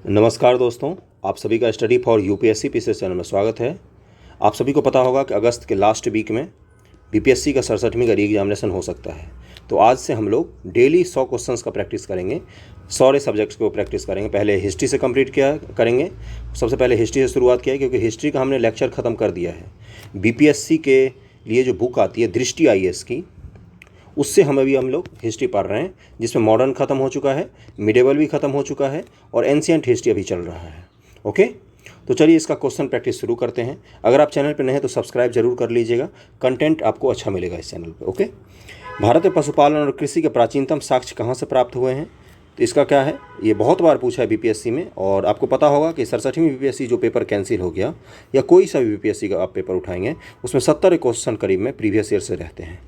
नमस्कार दोस्तों, आप सभी का study for UPSC PCS channel में स्वागत है। आप सभी को पता होगा कि अगस्त के लास्ट वीक में बीपीएससी का 67वीं का री एग्जामिनेशन हो सकता है। तो आज से हम लोग डेली 100 क्वेश्चंस का प्रैक्टिस करेंगे, सारे सब्जेक्ट्स को प्रैक्टिस करेंगे। पहले हिस्ट्री से कंप्लीट किया करेंगे। सबसे पहले हिस्ट्री से शुरुआत किया है क्योंकि हिस्ट्री का हमने लेक्चर ख़त्म कर दिया है। बीपीएससी के लिए जो बुक आती है दृष्टि आईएएस की, उससे हम लोग हिस्ट्री पढ़ रहे हैं, जिसमें मॉडर्न ख़त्म हो चुका है, मिडेवल भी ख़त्म हो चुका है और एंशिएंट हिस्ट्री अभी चल रहा है। ओके, तो चलिए इसका क्वेश्चन प्रैक्टिस शुरू करते हैं। अगर आप चैनल पर नए हैं तो सब्सक्राइब जरूर कर लीजिएगा, कंटेंट आपको अच्छा मिलेगा इस चैनल पर। ओके, भारत में पशुपालन और कृषि के प्राचीनतम साक्ष्य कहाँ से प्राप्त हुए हैं? तो इसका क्या है, ये बहुत बार पूछा है बीपीएससी में, और आपको पता होगा कि 67वीं बीपीएससी जो पेपर कैंसिल हो गया या कोई सा भी बीपीएससी का आप पेपर उठाएंगे उसमें 70 क्वेश्चन करीब में प्रीवियस ईयर से रहते हैं।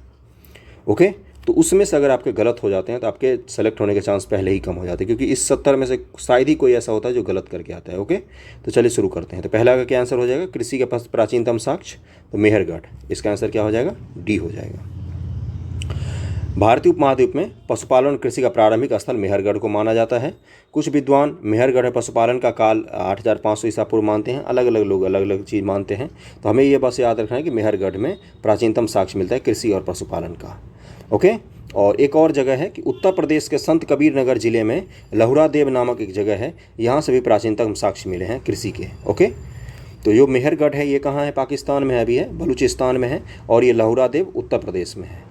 ओके, तो उसमें से अगर आपके गलत हो जाते हैं तो आपके सेलेक्ट होने के चांस पहले ही कम हो जाते हैं, क्योंकि इस 70 में से शायद ही कोई ऐसा होता है जो गलत करके आता है। ओके, तो चलिए शुरू करते हैं। तो पहला का क्या आंसर हो जाएगा? कृषि के पास प्राचीनतम साक्ष्य, तो मेहरगढ़। इसका आंसर क्या हो जाएगा? डी हो जाएगा। भारतीय उपमहाद्वीप में पशुपालन और कृषि का प्रारंभिक स्थल मेहरगढ़ को माना जाता है। कुछ विद्वान मेहरगढ़ में पशुपालन का काल 8500 ईसा पूर्व मानते हैं। अलग अलग लोग अलग अलग चीज़ मानते हैं, तो हमें ये बस याद रखना है कि मेहरगढ़ में प्राचीनतम साक्ष्य मिलता है कृषि और पशुपालन का। ओके, और एक और जगह है कि उत्तर प्रदेश के संत कबीर नगर जिले में लहुरा देव नामक एक जगह है, यहाँ से भी प्राचीनतम साक्ष्य मिले हैं कृषि के। ओके, तो जो मेहरगढ़ है ये कहाँ है? पाकिस्तान में अभी है, बलूचिस्तान में है, और ये लहुरा देव उत्तर प्रदेश में है।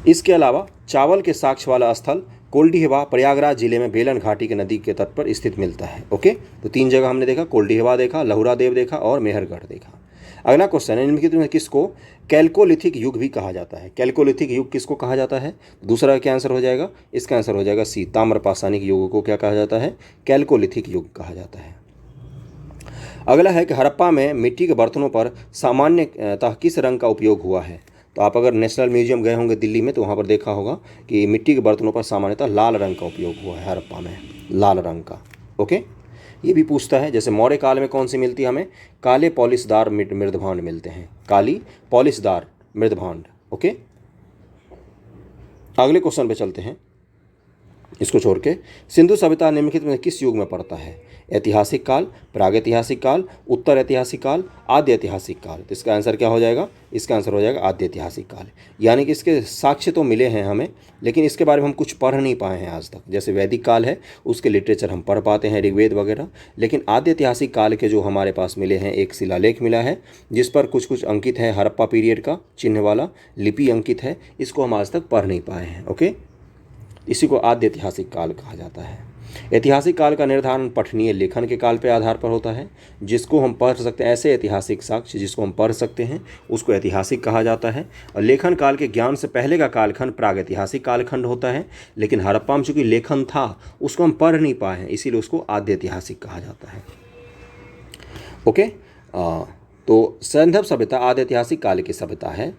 इसके अलावा चावल के साक्ष्य वाला स्थल कोल्डीहवा प्रयागराज जिले में बेलन घाटी के नदी के तट पर स्थित मिलता है। ओके, तो 3 जगह हमने देखा, कोल्डीहवा देखा, लहुरा देव देखा और मेहरगढ़ देखा। अगला क्वेश्चन है, निम्नलिखित में किसको कैल्कोलिथिक युग भी कहा जाता है? कैल्कोलिथिक युग किसको कहा जाता है? दूसरा क्या आंसर हो जाएगा? इसका आंसर हो जाएगा सी, ताम्रपाषाणिक युग को क्या कहा जाता है? कैल्कोलिथिक युग कहा जाता है। अगला है कि हड़प्पा में मिट्टी के बर्तनों पर सामान्यतः किस रंग का उपयोग हुआ है? तो आप अगर नेशनल म्यूजियम गए होंगे दिल्ली में तो वहाँ पर देखा होगा कि मिट्टी के बर्तनों पर सामान्यतः लाल रंग का उपयोग हुआ है, हड़प्पा में लाल रंग का। ओके, ये भी पूछता है, जैसे मौर्य काल में कौन सी मिलती है हमें? काले पॉलिशदार मृदभांड मिलते हैं, काली पॉलिशदार मृदभांड। ओके, अगले क्वेश्चन पे चलते हैं। इसको छोड़ के सिंधु सभ्यता निम्नलिखित में किस युग में पड़ता है? ऐतिहासिक काल, प्रागैतिहासिक काल, उत्तर ऐतिहासिक काल, आद्य ऐतिहासिक काल। तो इसका आंसर क्या हो जाएगा? इसका आंसर हो जाएगा आद्य ऐतिहासिक काल। यानी कि इसके साक्ष्य तो मिले हैं हमें, लेकिन इसके बारे में हम कुछ पढ़ नहीं पाए हैं आज तक। जैसे वैदिक काल है उसके लिटरेचर हम पढ़ पाते हैं, ऋग्वेद वगैरह, लेकिन आद्य ऐतिहासिक काल के जो हमारे पास मिले हैं, एक शिलालेख मिला है जिस पर कुछ कुछ अंकित है, हड़प्पा पीरियड का चिन्ह वाला लिपि अंकित है, इसको हम आज तक पढ़ नहीं पाए हैं। ओके, इसी को आद्य ऐतिहासिक काल कहा जाता है। ऐतिहासिक काल का निर्धारण पठनीय लेखन के काल के आधार पर होता है, जिसको हम पढ़ सकते हैं। ऐसे ऐतिहासिक साक्ष्य जिसको हम पढ़ सकते हैं उसको ऐतिहासिक कहा जाता है। और लेखन काल के ज्ञान से पहले का कालखंड प्रागैतिहासिक कालखंड होता है, लेकिन हड़प्पा में चूंकि लेखन था उसको हम पढ़ नहीं पाए हैं, इसीलिए उसको आद्य ऐतिहासिक कहा जाता है। ओके, तो सिंधु सभ्यता आद्य ऐतिहासिक काल की सभ्यता है,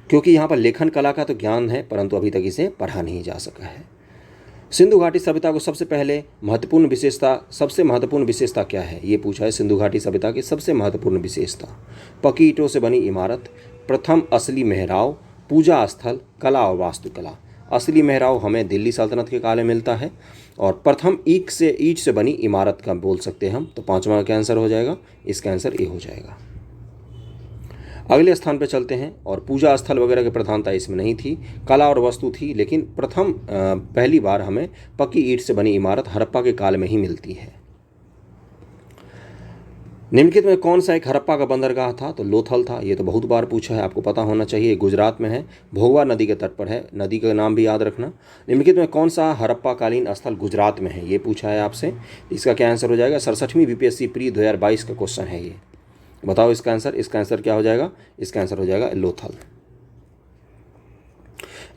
क्योंकि यहाँ पर लेखन कला का तो ज्ञान है परंतु अभी तक इसे पढ़ा नहीं जा सका है। सिंधु घाटी सभ्यता को सबसे महत्वपूर्ण विशेषता क्या है? ये पूछा है। सिंधु घाटी सभ्यता की सबसे महत्वपूर्ण विशेषता: पक्की ईंटों से बनी इमारत, प्रथम असली मेहराव, पूजा स्थल, कला और वास्तुकला। असली मेहराव हमें दिल्ली सल्तनत के काल में मिलता है, और प्रथम ईंट से बनी इमारत का बोल सकते हैं हम। तो 5वां का आंसर हो जाएगा, इसका आंसर ए हो जाएगा। अगले स्थान पर चलते हैं, और पूजा स्थल वगैरह की प्रधानता इसमें नहीं थी, कला और वस्तु थी, लेकिन पहली बार हमें पक्की ईंट से बनी इमारत हड़प्पा के काल में ही मिलती है। निम्नलिखित में कौन सा एक हड़प्पा का बंदरगाह था? तो लोथल था। ये तो बहुत बार पूछा है, आपको पता होना चाहिए। गुजरात में है, भोगवा नदी के तट पर है, नदी का नाम भी याद रखना। निम्नलिखित में कौन सा हड़प्पा कालीन स्थल गुजरात में है? ये पूछा है आपसे। इसका क्या आंसर हो जाएगा? 67वीं बीपीएससी प्री 2022 का क्वेश्चन है ये। बताओ इसका आंसर। इसका आंसर क्या हो जाएगा? इसका आंसर हो जाएगा लोथल।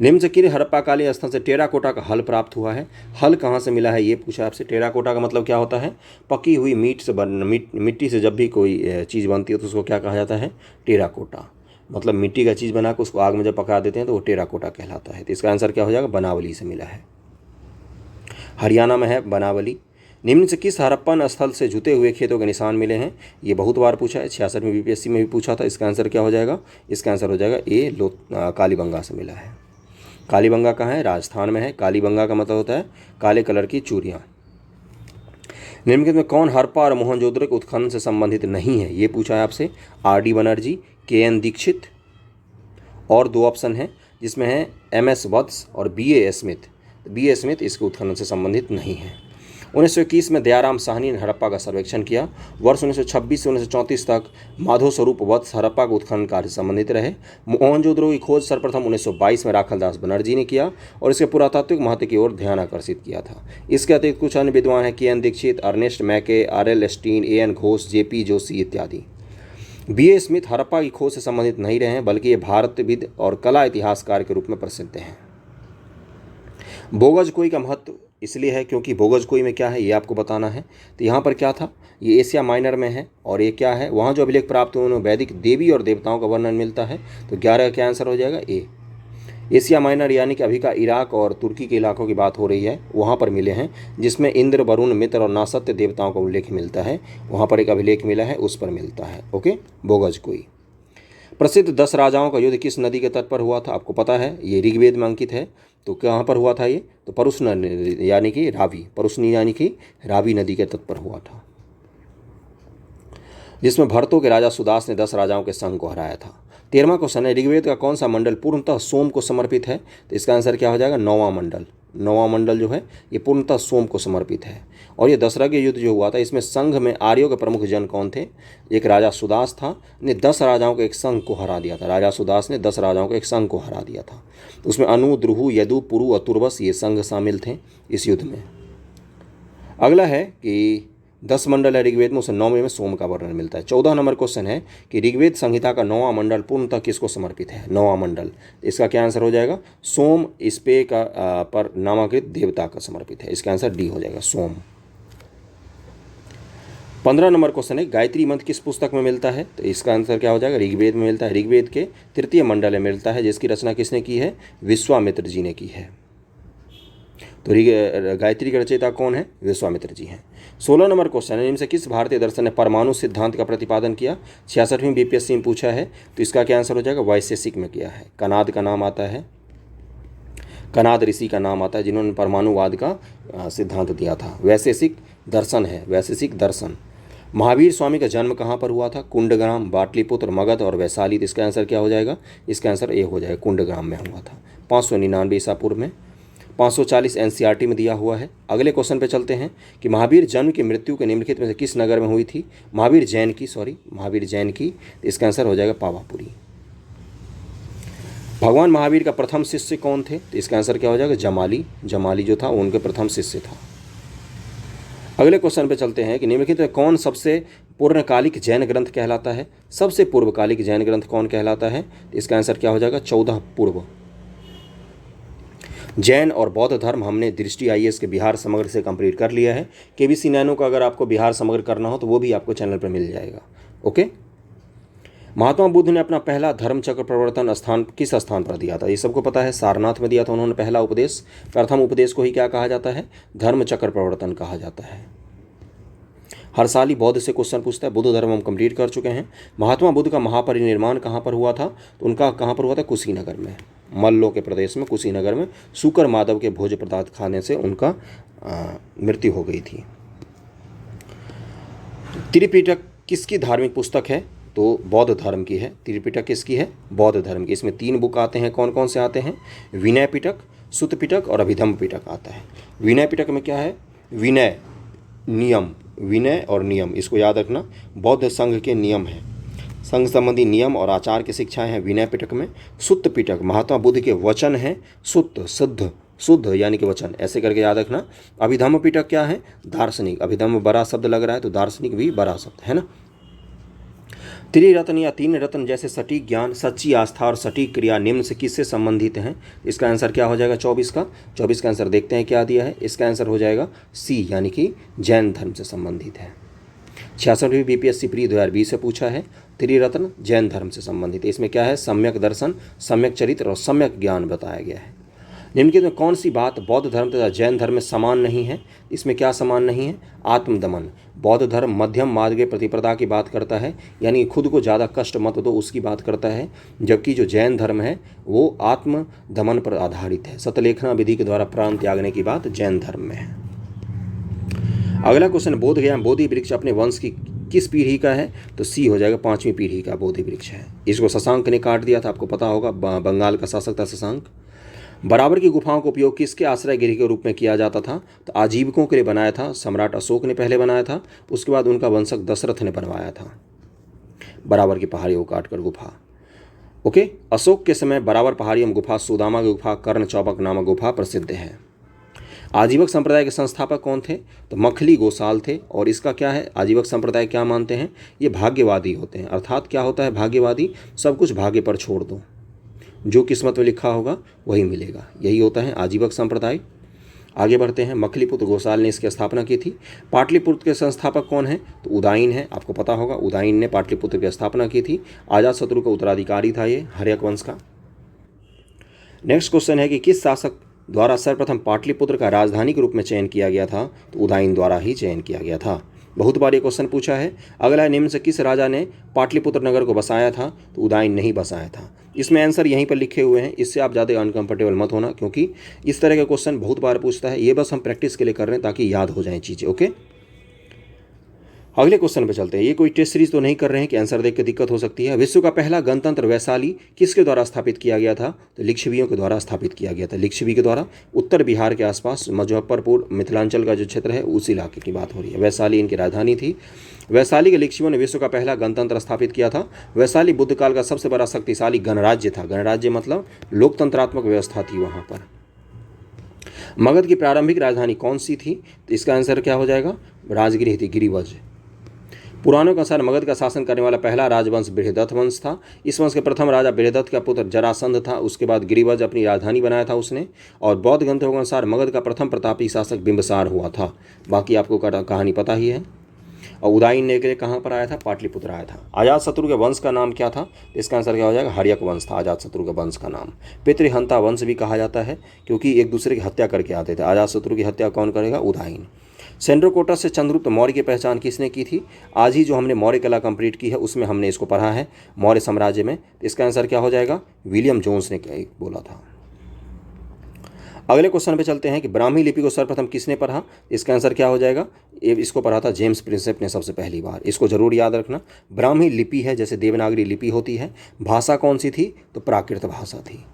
निम्न से किन हड़प्पाकालीन स्थल से टेराकोटा का हल प्राप्त हुआ है? हल कहाँ से मिला है ये पूछा आपसे। टेराकोटा का मतलब क्या होता है? पकी हुई मिट्टी से जब भी कोई चीज़ बनती है तो उसको क्या कहा जाता है? टेराकोटा। मतलब मिट्टी का चीज़ बना के उसको आग में जब पका देते हैं तो वो टेराकोटा कहलाता है। तो इसका आंसर क्या हो जाएगा? बनावली से मिला है, हरियाणा में है बनावली। निम्न से किस हड़प्पन स्थल से जुते हुए खेतों के निशान मिले हैं? ये बहुत बार पूछा है, 66वीं बीपीएससी में भी पूछा था। इसका आंसर क्या हो जाएगा? इसका आंसर हो जाएगा ए, कालीबंगा से मिला है। कालीबंगा कहाँ है? राजस्थान में है। कालीबंगा का मतलब होता है काले कलर की चूड़ियाँ। निम्नलिखित में कौन हड़प्पा और मोहनजोदड़ो के उत्खनन से संबंधित नहीं है, ये पूछा है आपसे। आर.डी. बनर्जी, के.एन. दीक्षित, और दो ऑप्शन हैं जिसमें है एम.एस. वत्स और बी.ए. स्मिथ। बी.ए. स्मिथ इसके उत्खनन से संबंधित नहीं है। 1921 में दयाराम साहनी ने हड़प्पा का सर्वेक्षण किया। वर्ष 1926 से 1934 तक माधो स्वरूप वत्स हड़प्पा के उत्खनन कार्य से संबंधित रहे। मोहनजोदड़ो की खोज सर्वप्रथम 1922 में राखलदास बनर्जी ने किया और इसके पुरातात्विक महत्व की ओर ध्यान आकर्षित किया था। इसके अतिरिक्त कुछ अन्य विद्वान हैं, KN. Dikshit, Ernest Mackay, RL. Stein, AN. Ghosh, JP. Joshi इत्यादि। बी.ए. स्मिथ हड़प्पा की खोज से संबंधित नहीं रहे हैं, बल्कि ये भारतविद और कला इतिहासकार के रूप में प्रसिद्ध हैं। बोगजकोई का महत्व इसलिए है क्योंकि बोगजकोई में क्या है ये आपको बताना है। तो यहाँ पर क्या था, ये एशिया माइनर में है और ये क्या है, वहाँ जो अभिलेख प्राप्त हुए उन्हें वैदिक देवी और देवताओं का वर्णन मिलता है। तो 11 का आंसर हो जाएगा ए। एशिया माइनर यानी कि अभी का इराक और तुर्की के इलाकों की बात हो रही है, वहाँ पर मिले हैं, जिसमें इंद्र, वरुण, मित्र और नासत्य देवताओं का उल्लेख मिलता है। वहाँ पर एक अभिलेख मिला है, उस पर मिलता है। Okay, Boghazkoi. प्रसिद्ध 10 राजाओं का युद्ध किस नदी के तट पर हुआ था, आपको पता है, ये ऋग्वेद में अंकित है। तो कहाँ पर हुआ था ये, तो परुष्ण यानी कि रावी, परुष्णी यानी कि रावी नदी के तट पर हुआ था, जिसमें भरतों के राजा सुदास ने 10 राजाओं के संघ को हराया था। 13वां क्वेश्चन है, ऋग्वेद का कौन सा मंडल पूर्णतः सोम को समर्पित है। तो इसका आंसर क्या हो जाएगा, 9वां मंडल। 9वां मंडल जो है ये पूर्णतः सोम को समर्पित है। और ये दशरथ युद्ध जो हुआ था, इसमें संघ में आर्यों के प्रमुख जन कौन थे, एक राजा सुदास था, ने 10 राजाओं के एक संघ को हरा दिया था। राजा सुदास ने 10 राजाओं के एक संघ को हरा दिया था। उसमें अनु, द्रुहु, यदु, पुरु, अतुर्वस ये संघ शामिल थे इस युद्ध में। अगला है कि 10 मंडल है ऋग्वेद में, उसे 9वें में सोम का वर्णन मिलता है। 14 नंबर क्वेश्चन है कि ऋग्वेद संहिता का 9वां मंडल पूर्णतः किसको समर्पित है, 9वां मंडल। इसका क्या आंसर हो जाएगा, सोम स्पे का पर नामांकित देवता का समर्पित है। इसका आंसर डी हो जाएगा, सोम। 15 नंबर क्वेश्चन है, गायत्री मंत्र किस पुस्तक में मिलता है। तो इसका आंसर क्या हो जाएगा, ऋग्वेद में मिलता है। ऋग्वेद के 3य मंडल में मिलता है, जिसकी रचना किसने की है, विश्वामित्र जी ने की है। तो गायत्री के रचयिता कौन है, विश्वामित्र जी हैं। 16 नंबर क्वेश्चन है, इनसे किस भारतीय दर्शन ने परमाणु सिद्धांत का प्रतिपादन किया। 66वीं बीपीएससी में पूछा है। तो इसका क्या आंसर हो जाएगा, वैशेषिक में किया है। कनाद का नाम आता है, कनाद ऋषि का नाम आता है, जिन्होंने परमाणुवाद का सिद्धांत दिया था। वैशेषिक दर्शन है, वैशेषिक दर्शन। महावीर स्वामी का जन्म कहाँ पर हुआ था, कुंडग्राम, बाटलीपुत्र, मगध और वैशाली। तो इसका आंसर क्या हो जाएगा, इसका आंसर ए हो जाएगा, कुंडग्राम में हुआ था। 599 ईसा पूर्व में। 540 एनसीईआरटी में दिया हुआ है। अगले क्वेश्चन पे चलते हैं कि महावीर जन्म की मृत्यु के निम्नलिखित में से किस नगर में हुई थी। महावीर जैन की। तो इसका आंसर हो जाएगा पावापुरी। भगवान महावीर का प्रथम शिष्य कौन थे। तो इसका आंसर क्या हो जाएगा, जमाली जो था उनके प्रथम शिष्य था। अगले क्वेश्चन पे चलते हैं कि निम्नलिखित में कौन सबसे पूर्णकालिक जैन ग्रंथ कहलाता है। सबसे पूर्वकालिक जैन ग्रंथ कौन कहलाता है। तो इसका आंसर क्या हो जाएगा, 14 पूर्व। जैन और बौद्ध धर्म हमने दृष्टि आईएएस के बिहार समग्र से कंप्लीट कर लिया है। केबीसी नैनो का अगर आपको बिहार समग्र करना हो तो वो भी आपको चैनल पर मिल जाएगा। ओके। महात्मा बुद्ध ने अपना पहला धर्म चक्र प्रवर्तन स्थान किस स्थान पर दिया था। ये सबको पता है, सारनाथ में दिया था उन्होंने पहला उपदेश। प्रथम उपदेश को ही क्या कहा जाता है, धर्म चक्र प्रवर्तन कहा जाता है। हर साल ही बौद्ध से क्वेश्चन पूछता है। बुद्ध धर्म हम कंप्लीट कर चुके हैं। महात्मा बुद्ध का महापरिनिर्वाण कहाँ पर हुआ था। तो उनका कहाँ पर हुआ था, कुशीनगर में, मल्लो के प्रदेश में, कुशीनगर में। शुकर माधव के भोज पदार्थ खाने से उनका मृत्यु हो गई थी। त्रिपिटक किसकी धार्मिक पुस्तक है। तो बौद्ध धर्म की है। त्रिपिटक किसकी है, बौद्ध धर्म की। इसमें 3 बुक आते हैं, कौन कौन से आते हैं, विनय पिटक, सुत्त पिटक और अभिधम्म पिटक आता है। विनय पिटक में क्या है, विनय, नियम, विनय और नियम, इसको याद रखना, बौद्ध संघ के नियम है, संघ संबंधी नियम और आचार की शिक्षाएं हैं विनय पिटक में। सुत्त पिटक महात्मा बुद्ध के वचन हैं, सुत्त शुद्ध यानी कि वचन, ऐसे करके याद रखना। अभिधम्म पिटक क्या है, दार्शनिक। अभिधम्म बड़ा शब्द लग रहा है तो दार्शनिक भी बड़ा शब्द है ना। त्रिरत्न या 3 रत्न जैसे सटीक ज्ञान, सच्ची आस्था और सटीक क्रिया निम्न से किससे संबंधित हैं। इसका आंसर क्या हो जाएगा, 24 का आंसर देखते हैं क्या दिया है। इसका आंसर हो जाएगा सी, यानी कि जैन धर्म से संबंधित है। 66वीं बीपीएससी प्री 2020 से पूछा है। त्रिरत्न जैन धर्म से संबंधित है। इसमें क्या है, सम्यक दर्शन, सम्यक चरित्र और सम्यक ज्ञान बताया गया है। निम्नलिखित में कौन सी बात बौद्ध धर्म तथा जैन धर्म में समान नहीं है। इसमें क्या समान नहीं है, आत्मदमन। बौद्ध धर्म मध्यम मार्ग के प्रतिप्रदा की बात करता है, यानी खुद को ज़्यादा कष्ट मत दो उसकी बात करता है, जबकि जो जैन धर्म है वो आत्मदमन पर आधारित है। सतलेखना विधि के द्वारा प्राण त्यागने की बात जैन धर्म में है। अगला क्वेश्चन, बोध गया बोधि वृक्ष अपने वंश की किस पीढ़ी का है? तो सी हो जाएगा, 5वीं पीढ़ी का बोधि वृक्ष है। इसको शशांक ने काट दिया था, आपको पता होगा, बंगाल का शासक था शशांक। बराबर की गुफाओं का उपयोग किसके आश्रय गृह के रूप में किया जाता था? तो आजीविकों के लिए बनाया था, सम्राट अशोक ने पहले बनाया था, उसके बाद उनका वंशक दशरथ ने बनवाया था बराबर की पहाड़ियों को काटकर गुफा। ओके, अशोक के समय बराबर पहाड़ी में गुफा, सुदामा की गुफा, कर्ण चौबक नामक गुफा प्रसिद्ध है। आजीवक संप्रदाय के संस्थापक कौन थे? तो मखली गोसाल थे। और इसका क्या है, आजीवक संप्रदाय क्या मानते हैं? ये भाग्यवादी होते हैं। अर्थात क्या होता है भाग्यवादी? सब कुछ भाग्य पर छोड़ दो, जो किस्मत में लिखा होगा वही मिलेगा, यही होता है आजीवक संप्रदाय। आगे बढ़ते हैं, मखलीपुत्र गोसाल ने इसकी स्थापना की थी। पाटलिपुत्र के संस्थापक कौन है? तो उदाइन है, आपको पता होगा, उदाइन ने पाटलिपुत्र की स्थापना की थी। अजातशत्रु का उत्तराधिकारी था ये हर्यक वंश का। नेक्स्ट क्वेश्चन है कि किस शासक द्वारा सर्वप्रथम पाटलिपुत्र का राजधानी के रूप में चयन किया गया था? तो उदाइन द्वारा ही चयन किया गया था। बहुत बार ये क्वेश्चन पूछा है। अगला है, निम्न से किस राजा ने पाटलिपुत्र नगर को बसाया था? तो उदाइन नहीं बसाया था। इसमें आंसर यहीं पर लिखे हुए हैं, इससे आप ज़्यादा अनकंफर्टेबल मत होना, क्योंकि इस तरह के क्वेश्चन बहुत बार पूछता है। ये बस हम प्रैक्टिस के लिए कर रहे हैं ताकि याद हो जाएं चीज़ें। ओके, अगले क्वेश्चन पे चलते हैं। ये कोई टेस्ट सीरीज तो नहीं कर रहे हैं कि आंसर देख के दिक्कत हो सकती है। विश्व का पहला गणतंत्र वैशाली किसके द्वारा स्थापित किया गया था? तो लिच्छवियों के द्वारा स्थापित किया गया था। लिच्छवी के द्वारा उत्तर बिहार के आसपास, मुजफ्फरपुर मिथिलांचल का जो क्षेत्र है उस इलाके की बात हो रही है। वैशाली इनकी राजधानी थी। वैशाली के लिच्छवियों ने विश्व का पहला गणतंत्र स्थापित किया था। वैशाली बुद्ध काल का सबसे बड़ा शक्तिशाली गणराज्य था। गणराज्य मतलब लोकतंत्रात्मक व्यवस्था थी वहाँ पर। मगध की प्रारंभिक राजधानी कौन सी थी? तो इसका आंसर क्या हो जाएगा? राजगृह थी, गिरिवज। पुराणों के अनुसार मगध का शासन करने वाला पहला राजवंश बृहदत्त वंश था। इस वंश के प्रथम राजा बृहदत्त का पुत्र जरासंध था। उसके बाद गिरिवज अपनी राजधानी बनाया था उसने। और बौद्ध ग्रंथों के अनुसार मगध का प्रथम प्रतापी शासक बिंबिसार हुआ था। बाकी आपको कहानी पता ही है। और उदाइन ने के कहाँ पर आया था? पाटलिपुत्र आया था। अजातशत्रु के वंश का नाम क्या था? इसका आंसर क्या हो जाएगा? हर्यक वंश था अजातशत्रु के वंश का नाम। पितृहंता वंश भी कहा जाता है, क्योंकि एक दूसरे की हत्या करके आते थे। अजातशत्रु की हत्या कौन करेगा? उदाइन। सेंड्रोकोटस से चंद्रगुप्त मौर्य की पहचान किसने की थी? आज ही जो हमने मौर्य कला कंप्लीट की है उसमें हमने इसको पढ़ा है, मौर्य साम्राज्य में। इसका आंसर क्या हो जाएगा? विलियम जोन्स ने बोला था। अगले क्वेश्चन पे चलते हैं कि ब्राह्मी लिपि को सर्वप्रथम किसने पढ़ा? इसका आंसर क्या हो जाएगा? इसको पढ़ा था जेम्स प्रिंसेप ने सबसे पहली बार। इसको जरूर याद रखना। ब्राह्मी लिपि है, जैसे देवनागरी लिपि होती है। भाषा कौन सी थी? तो प्राकृत भाषा थी।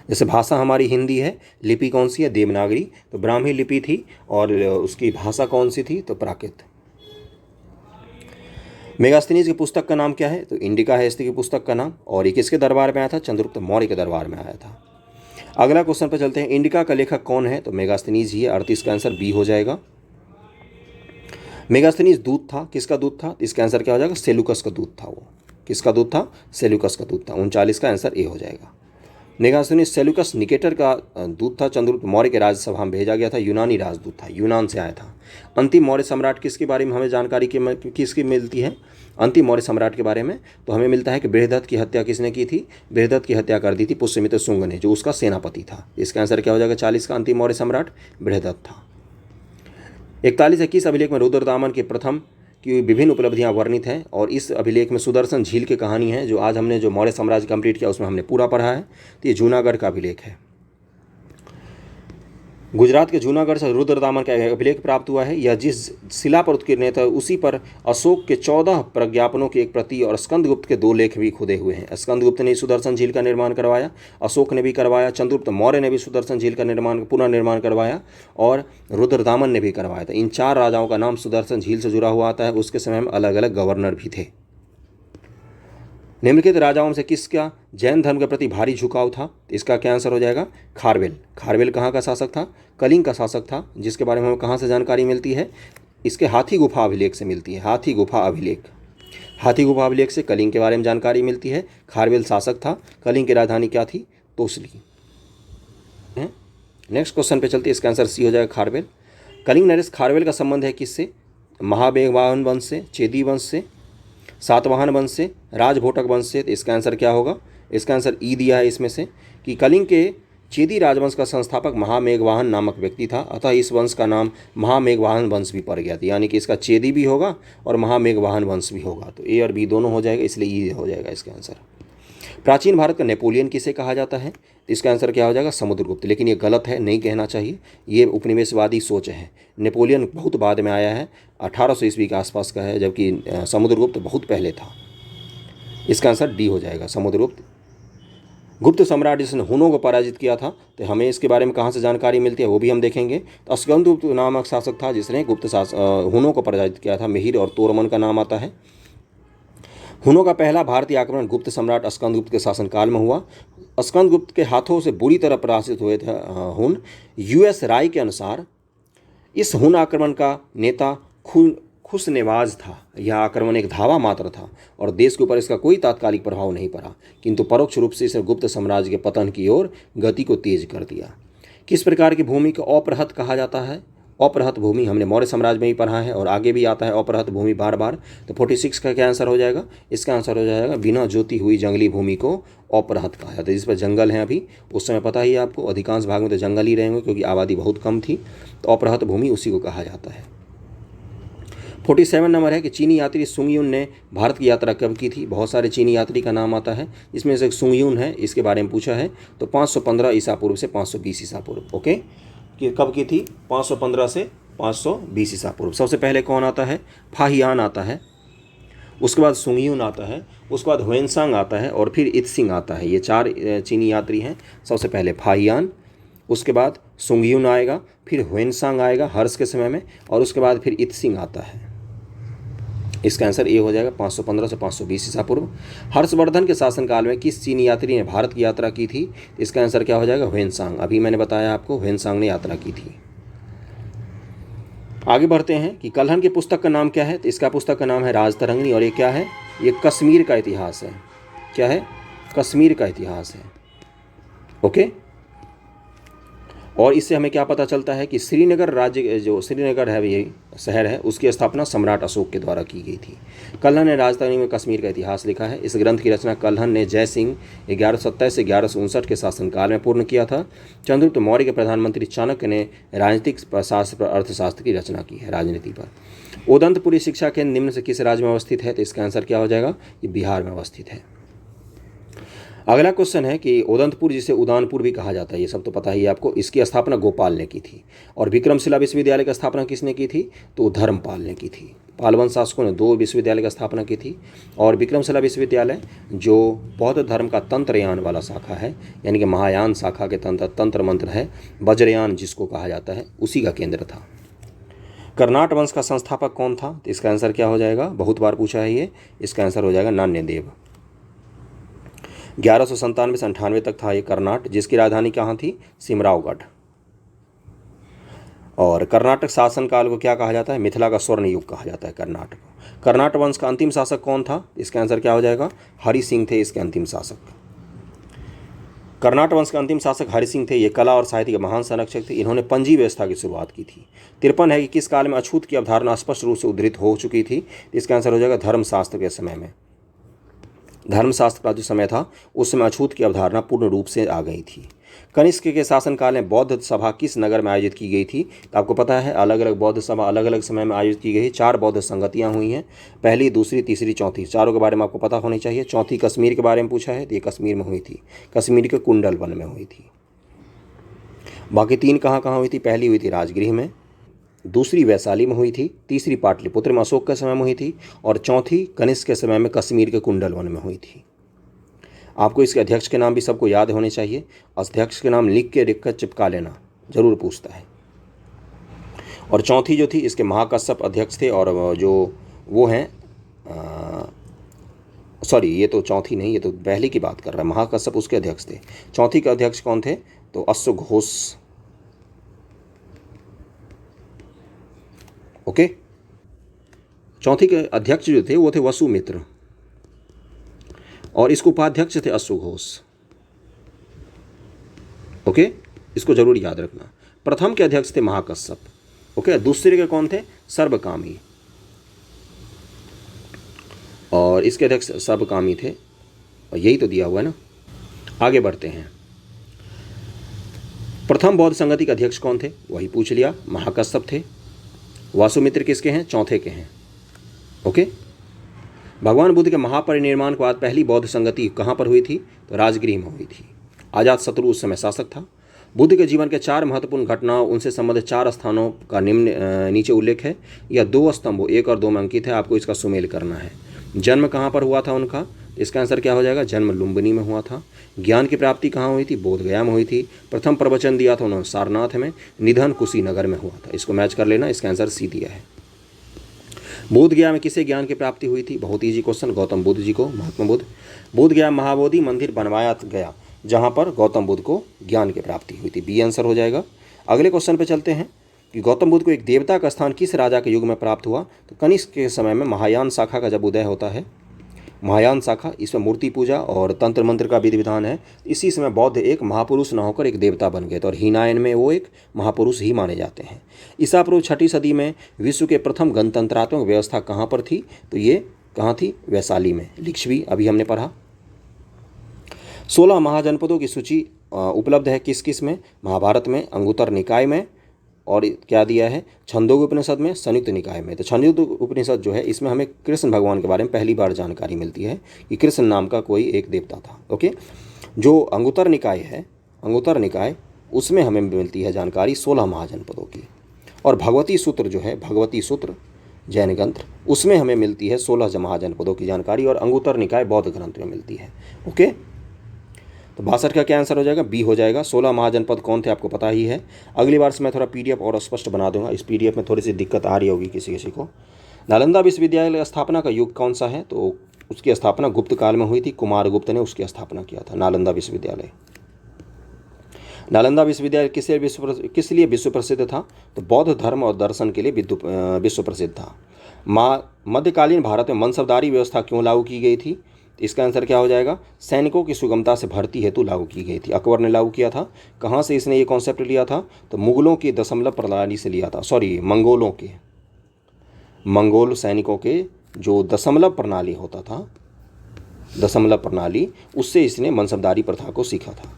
जैसे भाषा हमारी हिंदी है, लिपि कौन सी है? देवनागरी। तो ब्राह्मी लिपि थी और उसकी भाषा कौन सी थी? तो प्राकृत। मेगास्थनीज की पुस्तक का नाम क्या है? तो इंडिका है इसकी पुस्तक का नाम। और ये किसके दरबार में आया था? चंद्रगुप्त मौर्य के दरबार में आया था। अगला क्वेश्चन पर चलते हैं। इंडिका का लेखक कौन है? तो मेगास्थनीज ही है। 38 का आंसर बी हो जाएगा। मेगास्थनीज दूत था। किसका दूत था? इसका आंसर क्या हो जाएगा? सेलुकस का दूत था वो। किसका दूत था? सेलुकस का दूत था। 39 का आंसर ए हो जाएगा। मेगास्थनीज सेलुकस निकेटर का दूत था। चंद्रगुप्त मौर्य के राज्यसभा में भेजा गया था। यूनानी राजदूत था, यूनान से आया था। अंतिम मौर्य सम्राट किसके बारे में हमें जानकारी किसकी मिलती है? अंतिम मौर्य सम्राट के बारे में तो हमें मिलता है कि बृहदत्त की हत्या किसने की थी? बृहदत्त की हत्या कर दी थी पुष्यमित्र शुंग ने, जो उसका सेनापति था। इसका आंसर क्या हो जाएगा? 40 का। अंतिम मौर्य सम्राट बृहदत्त था। 41 है, किस अभिलेख में रुद्रदामन के प्रथम की विभिन्न उपलब्धियां वर्णित हैं? और इस अभिलेख में सुदर्शन झील की कहानी है, जो आज हमने जो मौर्य साम्राज्य कंप्लीट किया उसमें हमने पूरा पढ़ा है। तो ये जूनागढ़ का अभिलेख है। गुजरात के जूनागढ़ से रुद्रदामन का अभिलेख प्राप्त हुआ है। यह जिस शिला पर उत्कीर्णित है उसी पर अशोक के 14 प्रज्ञापनों की एक प्रति और स्कंदगुप्त के 2 लेख भी खुदे हुए हैं। स्कंदगुप्त ने सुदर्शन झील का निर्माण करवाया, अशोक ने भी करवाया, चंद्रगुप्त मौर्य ने भी सुदर्शन झील का पुनर्निर्माण करवाया और रुद्रदामन ने भी करवाया था। इन 4 राजाओं का नाम सुदर्शन झील से जुड़ा हुआ आता है। उसके समय में अलग अलग गवर्नर भी थे। निम्नलिखित राजाओं से किसका जैन धर्म के प्रति भारी झुकाव था? इसका क्या आंसर हो जाएगा? खारवेल। खारवेल कहाँ का शासक था? कलिंग का शासक था, जिसके बारे में हमें कहाँ से जानकारी मिलती है? इसके हाथी गुफा अभिलेख से मिलती है। हाथी गुफा अभिलेख, हाथी गुफा अभिलेख से कलिंग के बारे में जानकारी मिलती है। खारवेल शासक था। कलिंग की राजधानी क्या थी? तोसली। नेक्स्ट क्वेश्चन पे चलते हैं। इसका आंसर सी हो जाएगा, खारवेल। कलिंग नरेश खारवेल का संबंध है किससे? महामेघवाहन वंश से, चेदी वंश से, सातवाहन वंश से, राजभोटक वंश से। तो इसका आंसर क्या होगा? इसका आंसर ई दिया है इसमें से कि कलिंग के चेदी राजवंश का संस्थापक महामेघवाहन नामक व्यक्ति था। अतः इस वंश का नाम महामेघवाहन वंश भी पड़ गया था। यानी कि इसका चेदी भी होगा और महामेघवाहन वंश भी होगा। तो ए और बी दोनों हो जाएगा, इसलिए ई हो जाएगा इसका आंसर। प्राचीन भारत का नेपोलियन किसे कहा जाता है? इसका आंसर क्या हो जाएगा? समुद्रगुप्त। लेकिन ये गलत है, नहीं कहना चाहिए, ये उपनिवेशवादी सोच है। नेपोलियन बहुत बाद में आया है, 1800 ईस्वी के आसपास का है, जबकि समुद्रगुप्त बहुत पहले था। इसका आंसर डी हो जाएगा, समुद्रगुप्त। गुप्त सम्राट जिसने हुनों को पराजित किया था, तो हमें इसके बारे में कहाँ से जानकारी मिलती है वो भी हम देखेंगे। तो अस्कंदगुप्त नामक शासक था जिसने हुनों को पराजित किया था। मिहिर और तोरमन का नाम आता है। हुनों का पहला भारतीय आक्रमण गुप्त सम्राट अस्कंदगुप्त के शासनकाल में हुआ। अस्कंदगुप्त के हाथों से बुरी तरह पराजित हुए थे हुन। यूएस राय के अनुसार इस हुन आक्रमण का नेता खुशनेवाज था। यह आक्रमण एक धावा मात्र था और देश के ऊपर इसका कोई तात्कालिक प्रभाव नहीं पड़ा, किंतु परोक्ष रूप से इसने गुप्त साम्राज्य के पतन की ओर गति को तेज कर दिया। किस प्रकार की भूमि को अपरहत कहा जाता है? अपरहत भूमि हमने मौर्य साम्राज्य में ही पढ़ा है और आगे भी आता है अपरहत भूमि बार बार। तो 46 का क्या आंसर हो जाएगा? इसका आंसर हो जाएगा बिना जोती हुई जंगली भूमि को अपरहत कहा जाता है। जिस पर जंगल हैं अभी, उस समय पता ही है आपको, अधिकांश भाग में तो जंगल ही रहेंगे क्योंकि आबादी बहुत कम थी। तो अपरहत भूमि उसी को कहा जाता है। 47 नंबर है कि चीनी यात्री सुंगयुन ने भारत की यात्रा कब की थी? बहुत सारे चीनी यात्री का नाम आता है, इसमें से सुंगयुन है, इसके बारे में पूछा है। तो 515 ईसा पूर्व से 520 ईसा पूर्व। ओके, कि कब की थी? 515 से 520 ईसा पूर्व। सबसे पहले कौन आता है? फाहियान आता है, उसके बाद सुंगयुन आता है, उसके बाद ह्वेनसांग आता है और फिर इत्सिंग आता है। ये 4 चीनी यात्री हैं। सबसे पहले फाहियान, उसके बाद सुंगयुन आएगा, फिर ह्वेनसांग आएगा हर्ष के समय में, और उसके बाद फिर इत्सिंग आता है। इसका आंसर ए हो जाएगा 515 से 520 ईसा पूर्व। हर्षवर्धन के शासनकाल में किस चीनी यात्री ने भारत की यात्रा की थी? इसका आंसर क्या हो जाएगा? ह्वेनसांग। अभी मैंने बताया आपको, ह्वेनसांग ने यात्रा की थी। आगे बढ़ते हैं कि कल्हण की पुस्तक का नाम क्या है? तो इसका पुस्तक का नाम है राजतरंगिणी, और ये क्या है? ये कश्मीर का इतिहास है। क्या है? कश्मीर का इतिहास है। ओके, और इससे हमें क्या पता चलता है कि श्रीनगर राज्य, जो श्रीनगर है ये शहर है, उसकी स्थापना सम्राट अशोक के द्वारा की गई थी। कल्हण ने राजतरंगिणी में कश्मीर का इतिहास लिखा है। इस ग्रंथ की रचना कल्हण ने जय सिंह 1127 से 1159 के शासनकाल में पूर्ण किया था। चंद्रगुप्त मौर्य के प्रधानमंत्री चाणक्य ने राजनीतिक शास्त्र पर अर्थशास्त्र की रचना की है, राजनीति पर। उदंतपुरी शिक्षा केंद्र निम्न से किस राज्य में अवस्थित है? तो इसका आंसर क्या हो जाएगा? ये बिहार में अवस्थित है। अगला क्वेश्चन है कि उदंतपुर, जिसे उदानपुर भी कहा जाता है, ये सब तो पता ही है आपको, इसकी स्थापना गोपाल ने की थी। और विक्रमशिला विश्वविद्यालय की स्थापना किसने की थी? तो धर्मपाल ने की थी। पालवन शासकों ने 2 विश्वविद्यालय की स्थापना की थी। और विक्रमशिला विश्वविद्यालय जो बौद्ध धर्म का तंत्रयान वाला शाखा है, यानी कि महायान शाखा के तंत्र मंत्र है, वज्रयान जिसको कहा जाता है, उसी का केंद्र था। कर्नाट वंश का संस्थापक कौन था? तो इसका आंसर क्या हो जाएगा? बहुत बार पूछा है ये। इसका आंसर हो जाएगा नान्यदेव। 1197 से 98 तक था ये कर्नाट, जिसकी राजधानी कहाँ थी? सिमरावगढ़। और कर्नाटक शासनकाल को क्या कहा जाता है? मिथिला का स्वर्ण युग कहा जाता है कर्नाटक को। कर्नाटक वंश का अंतिम शासक कौन था? इसका आंसर क्या हो जाएगा? हरि सिंह थे इसके अंतिम शासक। कर्नाटक वंश के अंतिम शासक हरि सिंह थे। ये कला और साहित्य के महान संरक्षक थे। इन्होंने पंजी व्यवस्था की शुरुआत की थी। 53 है कि किस काल में अछूत की अवधारणा स्पष्ट रूप से उद्धृत हो चुकी थी? इसका आंसर हो जाएगा धर्मशास्त्र के समय में। धर्मशास्त्र का जो समय था उस समय अछूत की अवधारणा पूर्ण रूप से आ गई थी। कनिष्क के शासनकाल में बौद्ध सभा किस नगर में आयोजित की गई थी? तो आपको पता है अलग अलग बौद्ध सभा अलग अलग समय में आयोजित की गई। 4 बौद्ध संगतियाँ हुई हैं, पहली, दूसरी, तीसरी, चौथी। चारों के बारे में आपको पता होनी चाहिए। चौथी कश्मीर के बारे में पूछा है, तो ये कश्मीर में हुई थी, कश्मीर के कुंडल वन में हुई थी। बाकी 3 कहाँ कहाँ हुई थी? पहली हुई थी राजगृह में, दूसरी वैशाली में हुई थी, तीसरी पाटलिपुत्र में अशोक के समय में हुई थी, और चौथी कनिष्क के समय में कश्मीर के कुंडल वन में हुई थी। आपको इसके अध्यक्ष के नाम भी सबको याद होने चाहिए। अध्यक्ष के नाम लिख के चिपका लेना, जरूर पूछता है। और चौथी जो थी इसके महाकश्यप अध्यक्ष थे, और जो वो हैं सॉरी, ये तो चौथी नहीं, ये तो पहली की बात कर रहा है। महाकश्यप उसके अध्यक्ष थे। चौथी के अध्यक्ष कौन थे? तो अश्वघोष। ओके, चौथी के अध्यक्ष जो थे वो थे वसुमित्र, और इसको उपाध्यक्ष थे अश्वघोष। ओके, इसको जरूर याद रखना। प्रथम के अध्यक्ष थे महाकश्यप। ओके, दूसरे के कौन थे? सर्वकामी, और इसके अध्यक्ष सर्वकामी थे, और यही तो दिया हुआ है ना। आगे बढ़ते हैं। प्रथम बौद्ध संगति के अध्यक्ष कौन थे? वही पूछ लिया, महाकश्यप थे। वासुमित्र किसके हैं? चौथे के हैं। ओके, भगवान बुद्ध के महापरिनिर्वाण के बाद पहली बौद्ध संगति कहाँ पर हुई थी? तो राजगृह में हुई थी। अजातशत्रु उस समय शासक था। बुद्ध के जीवन के 4 महत्वपूर्ण घटनाओं, उनसे संबंधित 4 स्थानों का नीचे उल्लेख है। यह 2 स्तंभों 1 और 2 में अंकित है, आपको इसका सुमेल करना है। जन्म कहाँ पर हुआ था उनका? इसका आंसर क्या हो जाएगा? जन्म लुम्बिनी में हुआ था। ज्ञान की प्राप्ति कहाँ हुई थी? बोधगया में हुई थी। प्रथम प्रवचन दिया था उन्होंने सारनाथ में। निधन कुशीनगर में हुआ था। इसको मैच कर लेना, इसका आंसर सी दिया है। बोधगया में किसे ज्ञान की प्राप्ति हुई थी? बहुत ईजी क्वेश्चन, गौतम बुद्ध जी को, महात्मा बुद्ध। बोधगया महाबोधि मंदिर बनवाया गया जहाँ पर गौतम बुद्ध को ज्ञान की प्राप्ति हुई थी। बी आंसर हो जाएगा। अगले क्वेश्चन पे चलते हैं कि गौतम बुद्ध को एक देवता का स्थान किस राजा के युग में प्राप्त हुआ? तो कनिष्क के समय में महायान शाखा का जब उदय होता है, महायान शाखा, इसमें मूर्ति पूजा और तंत्र मंत्र का विधि विधान है। इसी समय बौद्ध एक महापुरुष न होकर एक देवता बन गए थे और हीनायन में वो एक महापुरुष ही माने जाते हैं। ईसा पूर्व 6वीं सदी में विश्व के प्रथम गणतंत्रात्मक व्यवस्था कहाँ पर थी? तो ये कहाँ थी? वैशाली में। लिच्छवी अभी हमने पढ़ा। 16 महाजनपदों की सूची उपलब्ध है किस किस में? महाभारत में, अंगुत्तर निकाय में, और क्या दिया है? छंदोग्य उपनिषद में, संयुक्त निकाय में। तो छंदोग्य उपनिषद जो है इसमें हमें कृष्ण भगवान के बारे में पहली बार जानकारी मिलती है कि कृष्ण नाम का कोई एक देवता था। ओके, जो अंगुत्तर निकाय है, अंगुत्तर निकाय, उसमें हमें मिलती है जानकारी 16 महाजनपदों की। और भगवती सूत्र जो है, भगवती सूत्र जैन ग्रंथ, उसमें हमें मिलती है 16 महाजनपदों की जानकारी, और अंगुत्तर निकाय बौद्ध ग्रंथ में मिलती है। ओके, तो 62 का क्या आंसर हो जाएगा? बी हो जाएगा। 16 महाजनपद कौन थे आपको पता ही है। अगली बार से मैं थोड़ा पीडीएफ और स्पष्ट बना दूंगा। इस पीडीएफ में थोड़ी सी दिक्कत आ रही होगी किसी किसी को। नालंदा विश्वविद्यालय स्थापना का युग कौन सा है? तो उसकी स्थापना गुप्त काल में हुई थी। कुमार गुप्त ने उसकी स्थापना किया था, नालंदा विश्वविद्यालय। नालंदा विश्वविद्यालय किस लिए विश्व प्रसिद्ध था? तो बौद्ध धर्म और दर्शन के लिए विश्व प्रसिद्ध था। मध्यकालीन भारत में मनसबदारी व्यवस्था क्यों लागू की गई थी? इसका आंसर क्या हो जाएगा? सैनिकों की सुगमता से भर्ती हेतु लागू की गई थी। अकबर ने लागू किया था। कहाँ से इसने ये कॉन्सेप्ट लिया था? तो मुगलों की दशमलव प्रणाली से लिया था। सॉरी, मंगोलों के, मंगोल सैनिकों के जो दशमलव प्रणाली होता था, दशमलव प्रणाली, उससे इसने मनसबदारी प्रथा को सीखा था।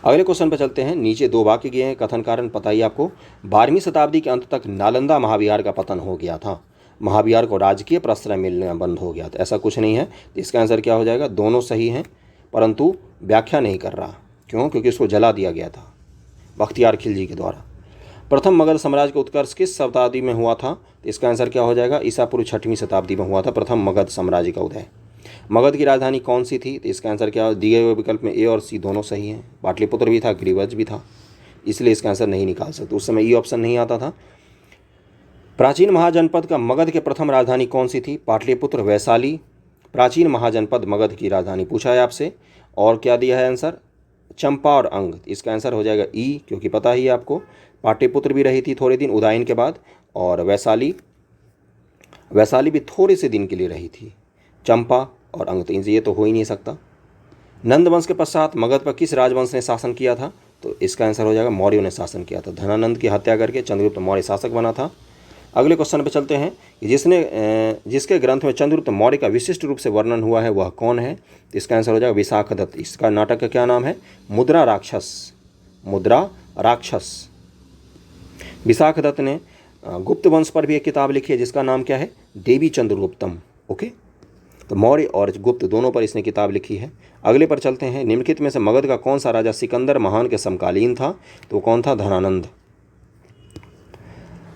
अगले क्वेश्चन पर चलते हैं। नीचे 2 वाक्य दिए हैं, कथन कारण पता ही आपको। 12वीं शताब्दी के अंत तक नालंदा महाविहार का पतन हो गया था। महाविहार को राजकीय प्रश्रय मिलना बंद हो गया था। ऐसा कुछ नहीं है। तो इसका आंसर क्या हो जाएगा? दोनों सही हैं, परंतु व्याख्या नहीं कर रहा। क्यों? क्योंकि उसको जला दिया गया था बख्तियार खिलजी के द्वारा। प्रथम मगध साम्राज्य का उत्कर्ष किस शताब्दी में हुआ था? तो इसका आंसर क्या हो जाएगा? ईसा पूर्व 6वीं शताब्दी में हुआ था प्रथम मगध साम्राज्य का उदय। मगध की राजधानी कौन सी थी? तो इसका आंसर क्या? दिए हुए विकल्प में ए और सी दोनों सही हैं। पाटलिपुत्र भी था, गिरिवज भी था, इसलिए इसका आंसर नहीं निकाल सकते। उस समय ई ऑप्शन नहीं आता था। प्राचीन महाजनपद का मगध के प्रथम राजधानी कौन सी थी? पाटलिपुत्र, वैशाली। प्राचीन महाजनपद मगध की राजधानी पूछा है आपसे। और क्या दिया है आंसर? चंपा और अंग। इसका आंसर हो जाएगा ई, क्योंकि पता ही आपको पाटलिपुत्र भी रही थी थोड़े दिन उदयन के बाद, और वैशाली भी थोड़े से दिन के लिए रही थी। चंपा और अंग, तो ये तो हो ही नहीं सकता। नंद वंश के पश्चात मगध पर किस राजवंश ने शासन किया था? तो इसका आंसर हो जाएगा मौर्यों ने शासन किया था। धनानंद की हत्या करके चंद्रगुप्त मौर्य शासक बना था। अगले क्वेश्चन पे चलते हैं कि जिसके ग्रंथ में चंद्रगुप्त मौर्य का विशिष्ट रूप से वर्णन हुआ है वह कौन है? तो इसका आंसर हो जाएगा विशाखदत्त। इसका नाटक का क्या नाम है? मुद्रा राक्षस। मुद्रा राक्षस। विशाखदत्त ने गुप्त वंश पर भी एक किताब लिखी है जिसका नाम क्या है? देवी चंद्रगुप्तम। ओके, तो मौर्य और गुप्त दोनों पर इसने किताब लिखी है। अगले पर चलते हैं। निम्नलिखित में से मगध का कौन सा राजा सिकंदर महान के समकालीन था? तो कौन था? धनानंद।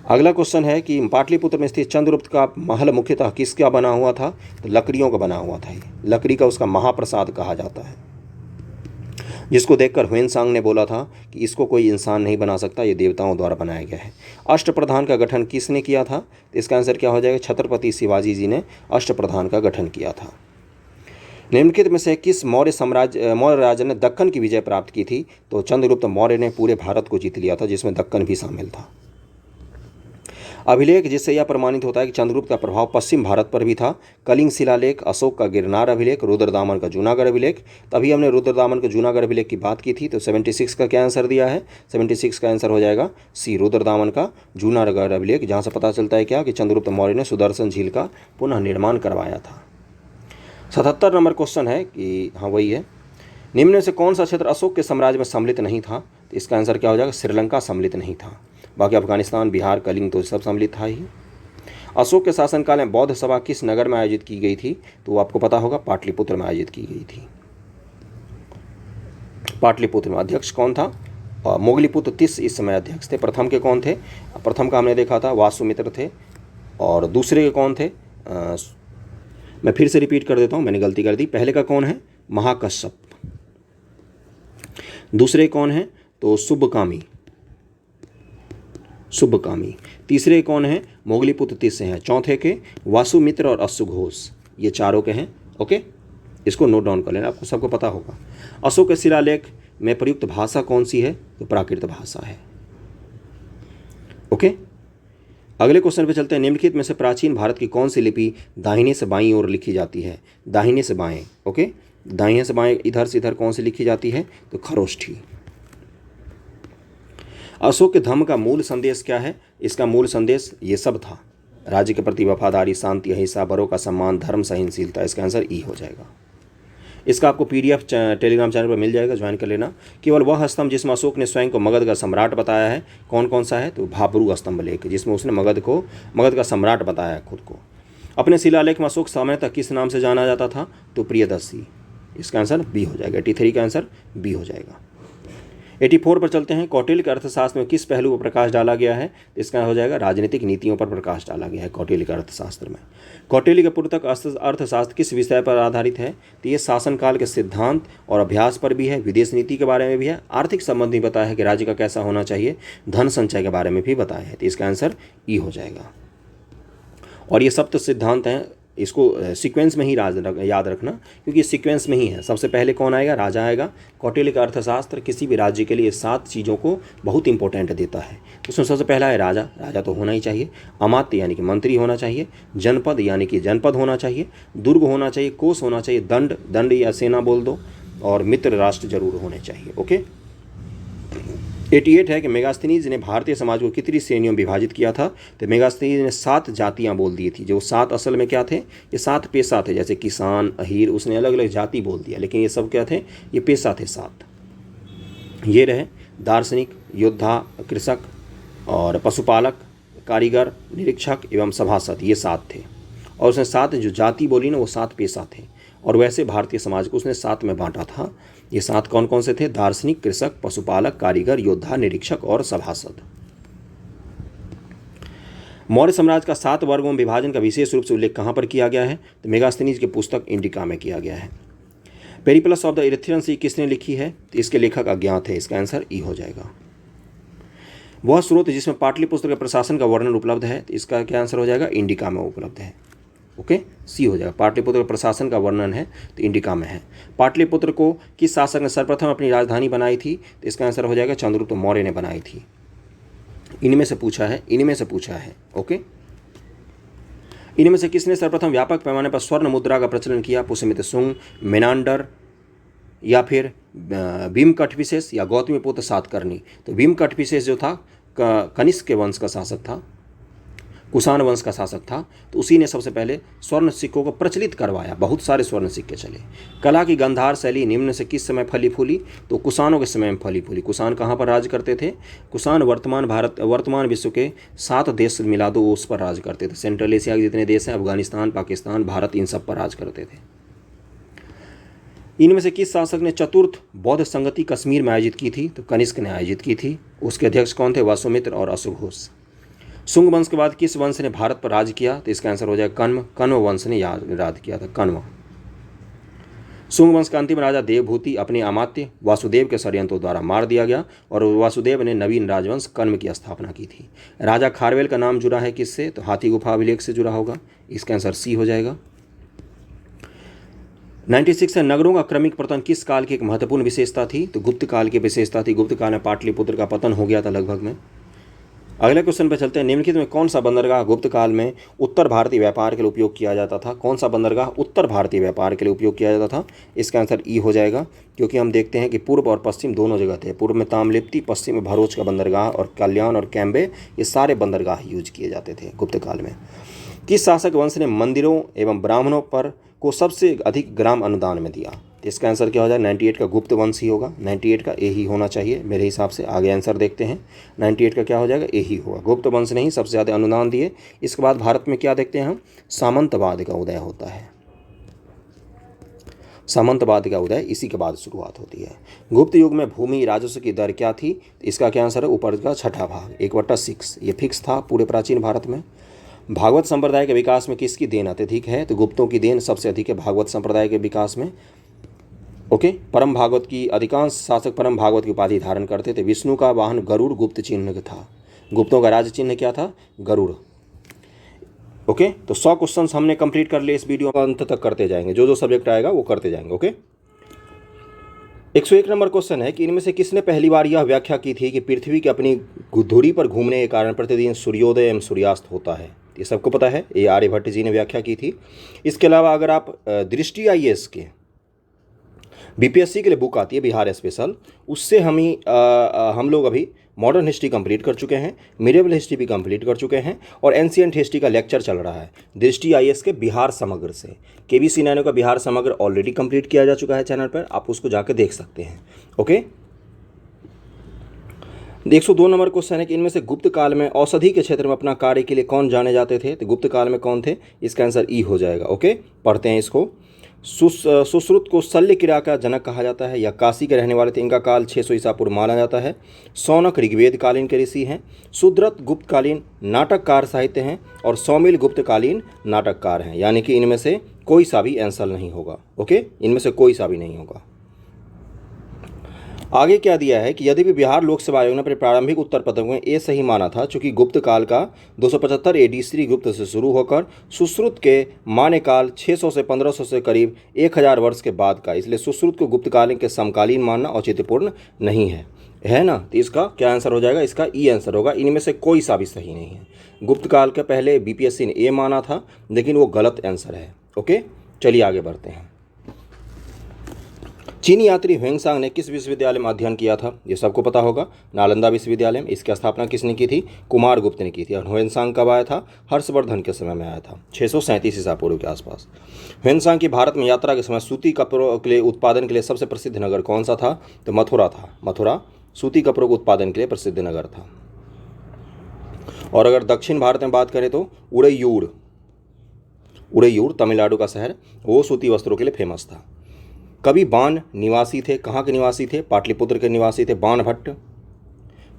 अगला क्वेश्चन है कि पाटलिपुत्र में स्थित चंद्रगुप्त का महल मुख्यतः किसका बना हुआ था? तो लकड़ियों का बना हुआ था। ये लकड़ी का उसका महाप्रसाद कहा जाता है, जिसको देखकर ह्वेनसांग ने बोला था कि इसको कोई इंसान नहीं बना सकता, ये देवताओं द्वारा बनाया गया है। अष्टप्रधान का गठन किसने किया था? तो इसका आंसर क्या हो जाएगा? छत्रपति शिवाजी जी ने अष्टप्रधान का गठन किया था। निम्नलिखित में से किस मौर्य राजा ने दक्कन की विजय प्राप्त की थी? तो चंद्रगुप्त मौर्य ने पूरे भारत को जीत लिया था, जिसमें दक्कन भी शामिल था। अभिलेख जिससे यह प्रमाणित होता है कि चंद्रगुप्त का प्रभाव पश्चिम भारत पर भी था। कलिंग शिलालेख, अशोक का गिरनार अभिलेख, रुद्रदामन का जूनागढ़ अभिलेख। तभी हमने रुद्रदामन के जूनागढ़ अभिलेख की बात की थी। तो 76 का क्या आंसर दिया है? 76 का आंसर हो जाएगा सी, रुद्रदामन का जूनागढ़ अभिलेख, जहाँ से पता चलता है क्या कि चंद्रगुप्त मौर्य ने सुदर्शन झील का पुनः निर्माण करवाया था। 77 नंबर क्वेश्चन है कि हाँ वही है। निम्न में से कौन सा क्षेत्र अशोक के साम्राज्य में सम्मिलित नहीं था? तो इसका आंसर क्या हो जाएगा? श्रीलंका सम्मिलित नहीं था। बाकी अफगानिस्तान, बिहार, कलिंग तो सब सम्मिलित था ही। अशोक के शासनकाल में बौद्ध सभा किस नगर में आयोजित की गई थी? तो आपको पता होगा पाटलिपुत्र में आयोजित की गई थी। पाटलिपुत्र में अध्यक्ष कौन था? मोगलीपुत्र तीस इस समय अध्यक्ष थे। प्रथम के कौन थे? प्रथम का हमने देखा था वासुमित्र थे। और दूसरे के कौन थे? मैं फिर से रिपीट कर देता हूँ, मैंने गलती कर दी। पहले का कौन है? महाकश्यप। दूसरे कौन है? तो शुभकामी। तीसरे कौन है? मोगलीपुत्र तीसरे हैं। चौथे के वासुमित्र और अश्वघोष, ये चारों के हैं। ओके, इसको नोट डाउन कर लेना, आपको सबको पता होगा। अशोक के शिलालेख में प्रयुक्त भाषा कौन सी है? तो प्राकृत भाषा है। ओके, अगले क्वेश्चन पे चलते हैं। निम्नलिखित में से प्राचीन भारत की कौन सी लिपि दाहिने से बाईं ओर लिखी जाती है? दाहिने से बाएं। ओके, दाहिने से बाएं, इधर से इधर कौन सी लिखी जाती है? तो खरोष्ठी। अशोक के धम्म का मूल संदेश क्या है? इसका मूल संदेश ये सब था। राज्य के प्रति वफादारी, शांति, अहिंसा, बड़ों का सम्मान, धर्म, सहनशीलता। इसका आंसर ई हो जाएगा। इसका आपको पीडीएफ टेलीग्राम चैनल पर मिल जाएगा, ज्वाइन कर लेना। केवल वह स्तंभ जिसमें अशोक ने स्वयं को मगध का सम्राट बताया है, कौन कौन सा है? तो भाबरू स्तंभ लेख, जिसमें उसने मगध का सम्राट बताया है खुद को। अपने शिलालेख में अशोक सामान्यतः किस नाम से जाना जाता था? तो प्रियदर्शी। इसका आंसर बी हो जाएगा। 83 का आंसर बी हो जाएगा। 84 पर चलते हैं। कौटिल्य के अर्थशास्त्र में किस पहलू पर प्रकाश डाला गया है? इसका हो जाएगा राजनीतिक नीतियों पर प्रकाश डाला गया है कौटिल्य के अर्थशास्त्र में। कौटिल्य के पुस्तक अर्थशास्त्र किस विषय पर आधारित है? तो ये शासनकाल के सिद्धांत और अभ्यास पर भी है, विदेश नीति के बारे में भी है, आर्थिक संबंधी बताया है कि राज्य का कैसा होना चाहिए, धन संचय के बारे में भी बताया है। तो इसका आंसर ई हो जाएगा। और ये सप्त सिद्धांत हैं, इसको सीक्वेंस में ही याद रखना, क्योंकि सीक्वेंस में ही है। सबसे पहले कौन आएगा? राजा आएगा। कौटिल्य का अर्थशास्त्र किसी भी राज्य के लिए 7 चीज़ों को बहुत इंपॉर्टेंट देता है। उसमें सबसे पहला है राजा। राजा तो होना ही चाहिए। अमात्य यानी कि मंत्री होना चाहिए। जनपद यानी कि जनपद होना चाहिए। दुर्ग होना चाहिए। कोष होना चाहिए। दंड या सेना बोल दो। और मित्र राष्ट्र जरूर होने चाहिए। ओके, 88 है कि मेगास्थनीज ने भारतीय समाज को कितनी श्रेणियों में विभाजित किया था? तो मेगास्थनीज ने 7 जातियां बोल दी थी। जो 7 असल में क्या थे? ये 7 पेशा थे, जैसे किसान, अहीर, उसने अलग अलग जाति बोल दिया, लेकिन ये सब क्या थे? ये पेशा थे 7। ये रहे दार्शनिक, योद्धा, कृषक और पशुपालक, कारीगर, निरीक्षक एवं सभासद, ये 7 थे। और उसने 7 जो जाति बोली ना, वो 7 पेशा थे। और वैसे भारतीय समाज को उसने 7 में बांटा था। ये 7 कौन कौन से थे? दार्शनिक, कृषक, पशुपालक, कारीगर, योद्धा, निरीक्षक और सभासद। मौर्य साम्राज्य का 7 वर्गों में विभाजन का विशेष रूप से उल्लेख कहाँ पर किया गया है? तो मेगास्थनीज की पुस्तक इंडिका में किया गया है। पेरिप्लस ऑफ द इरिथ्रियन सी किसने लिखी है? तो इसके लेखक अज्ञात है। इसका आंसर ई हो जाएगा। वह स्रोत जिसमें पाटलिपुत्र के प्रशासन का वर्णन उपलब्ध है, तो इसका क्या आंसर हो जाएगा? इंडिका में उपलब्ध है। ओके, सी हो जाएगा। पाटलिपुत्र के प्रशासन का वर्णन है तो इंडिका में है। पाटलिपुत्र को किस शासक ने सर्वप्रथम अपनी राजधानी बनाई थी? तो इसका आंसर हो जाएगा चंद्रगुप्त मौर्य ने बनाई थी। इनमें से पूछा है। ओके, इनमें से किसने सर्वप्रथम व्यापक पैमाने पर स्वर्ण मुद्रा का प्रचलन किया? पुष्यमित्र शुंग, मेनांडर, या फिर भीमकटविशेष या गौतमीपुत्र सातकर्णी। तो भीमकटविशेष जो था कनिष्क के वंश का शासक था, कुषाण वंश का शासक था। तो उसी ने सबसे पहले स्वर्ण सिक्कों को प्रचलित करवाया। बहुत सारे स्वर्ण सिक्के चले। कला की गंधार शैली निम्न से किस समय फली फूली? तो कुषाणों के समय में फली फूली। कुषाण कहाँ पर राज करते थे? कुषाण वर्तमान विश्व के 7 देश मिला दो उस पर राज करते थे। सेंट्रल एशिया के जितने देश हैं, अफगानिस्तान, पाकिस्तान, भारत, इन सब पर राज करते थे। इनमें से किस शासक ने चतुर्थ बौद्ध संगति कश्मीर में आयोजित की थी? तो कनिष्क ने आयोजित की थी। उसके अध्यक्ष कौन थे? वासुमित्र और अश्वघोष। शुंग वंश के बाद किस वंश ने भारत पर राज किया? तो इसका आंसर हो जाएगा कण्व वंश ने राज किया था। कण्व। शुंग वंश का अंतिम राजा देवभूति अपने अमात्य वासुदेव के षड्यंत्रों द्वारा मार दिया गया और वासुदेव ने नवीन राजवंश कण्व की स्थापना की थी। राजा खारवेल का नाम जुड़ा है किससे? तो हाथी गुफा अभिलेख से जुड़ा होगा। इसका आंसर सी हो जाएगा। 96 है, नगरों का क्रमिक पतन किस काल की एक महत्वपूर्ण विशेषता थी? तो गुप्त काल की विशेषता थी। गुप्त काल में पाटलिपुत्र का पतन हो गया था लगभग में। अगले क्वेश्चन पे चलते हैं। निम्नलिखित में कौन सा बंदरगाह गुप्त काल में उत्तर भारतीय व्यापार के लिए उपयोग किया जाता था? कौन सा बंदरगाह उत्तर भारतीय व्यापार के लिए उपयोग किया जाता था? इसका आंसर ई हो जाएगा, क्योंकि हम देखते हैं कि पूर्व और पश्चिम दोनों जगह थे। पूर्व में ताम्रलिप्ति, पश्चिम में भरूच का बंदरगाह और कल्याण और कैम्बे, ये सारे बंदरगाह यूज किए जाते थे गुप्त काल में। किस शासक वंश ने मंदिरों एवं ब्राह्मणों पर को सबसे अधिक ग्राम अनुदान में दिया? तो इसका आंसर क्या हो जाएगा, 98 का गुप्त वंश ही होगा। 98 का ए ही होना चाहिए मेरे हिसाब से। आगे आंसर देखते हैं, 98 का क्या हो जाएगा, ए ही होगा। गुप्त वंश ने ही सबसे ज़्यादा अनुदान दिए। इसके बाद भारत में क्या देखते हैं हम, सामंतवाद का उदय होता है। सामंतवाद का उदय इसी के बाद शुरुआत होती है। गुप्त युग में भूमि राजस्व की दर क्या थी, तो इसका क्या आंसर है, ऊपर का छठा भाग 1/6। ये फिक्स था पूरे प्राचीन भारत में। भागवत संप्रदाय के विकास में किसकी देन अत्यधिक है, तो गुप्तों की देन सबसे अधिक है भागवत संप्रदाय के विकास में। ओके, परम भागवत की अधिकांश शासक परम भागवत की उपाधि धारण करते थे। विष्णु का वाहन गरुड़ गुप्त चिन्ह था। गुप्तों का राज चिन्ह क्या था, गरुड़। ओके, तो 100 क्वेश्चन हमने कंप्लीट कर लिए। इस वीडियो का अंत तक करते जाएंगे, जो जो सब्जेक्ट आएगा वो करते जाएंगे। ओके, 101 नंबर क्वेश्चन है कि इनमें से किसने पहली बार यह व्याख्या की थी कि पृथ्वी की अपनी धुरी पर घूमने के कारण प्रतिदिन सूर्योदय एवं सूर्यास्त होता है। ये सबको पता है, ये आर्यभट्ट जी ने व्याख्या की थी। इसके अलावा अगर आप दृष्टि IAS के BPSC के लिए बुक आती है बिहार स्पेशल, उससे हम लोग अभी मॉडर्न हिस्ट्री कंप्लीट कर चुके हैं, मिडिवल हिस्ट्री भी कंप्लीट कर चुके हैं, और एंशिएंट हिस्ट्री का लेक्चर चल रहा है दृष्टि IAS के बिहार समग्र से। KVC नैनो का बिहार समग्र ऑलरेडी कंप्लीट किया जा चुका है चैनल पर, आप उसको जाकर देख सकते हैं। ओके, 102 नंबर क्वेश्चन है कि इनमें से गुप्त काल में औषधि के क्षेत्र में अपना कार्य के लिए कौन जाने जाते थे, तो गुप्त काल में कौन थे, इसका आंसर ई हो जाएगा। ओके, पढ़ते हैं इसको। सुश्रुत को शल्य क्रिया का जनक कहा जाता है, या काशी के रहने वाले थे। इनका काल 600 ईसा पूर्व माना जाता है। सौनक ऋग्वेद कालीन के ऋषि हैं। सुद्रत गुप्तकालीन नाटककार साहित्य हैं, और सौमिल गुप्तकालीन नाटककार हैं। यानी कि इनमें से कोई सा भी आंसर नहीं होगा। ओके, इनमें से कोई सा भी नहीं होगा। आगे क्या दिया है कि यदि भी बिहार लोक सेवा आयोग ने अपने प्रारंभिक उत्तर पत्र में ये सही माना था, चूंकि गुप्त काल का 275 AD श्री गुप्त से शुरू होकर सुश्रुत के मान्य काल 600 से 1500 से करीब 1000 वर्ष के बाद का, इसलिए सुश्रुत को गुप्तकालीन के समकालीन मानना औचित्यपूर्ण नहीं है ना। तो इसका क्या आंसर हो जाएगा, इसका ई आंसर होगा। इनमें से कोई सा भी सही नहीं है। गुप्त काल के पहले BPSC ने ए माना था, लेकिन वो गलत आंसर है। ओके, चलिए आगे बढ़ते हैं। चीनी यात्री ह्वेंसांग ने किस विश्वविद्यालय में अध्ययन किया था, ये सबको पता होगा, नालंदा विश्वविद्यालय में। इसकी स्थापना किसने की थी, कुमारगुप्त ने की थी। और ह्वेंसांग कब आया था, हर्षवर्धन के समय में आया था, 637 ईसा पूर्व के आसपास। ह्वेंसांग की भारत में यात्रा के समय सूती कपड़ों के लिए उत्पादन के लिए सबसे प्रसिद्ध नगर कौन सा था, तो मथुरा था। मथुरा सूती कपड़ों के उत्पादन के लिए प्रसिद्ध नगर था। और अगर दक्षिण भारत में बात करें तो उड़ैयूर तमिलनाडु का शहर, वो सूती वस्त्रों के लिए फेमस था। कवि बाण निवासी थे, कहाँ के निवासी थे, पाटलिपुत्र के निवासी थे। बाणभट्ट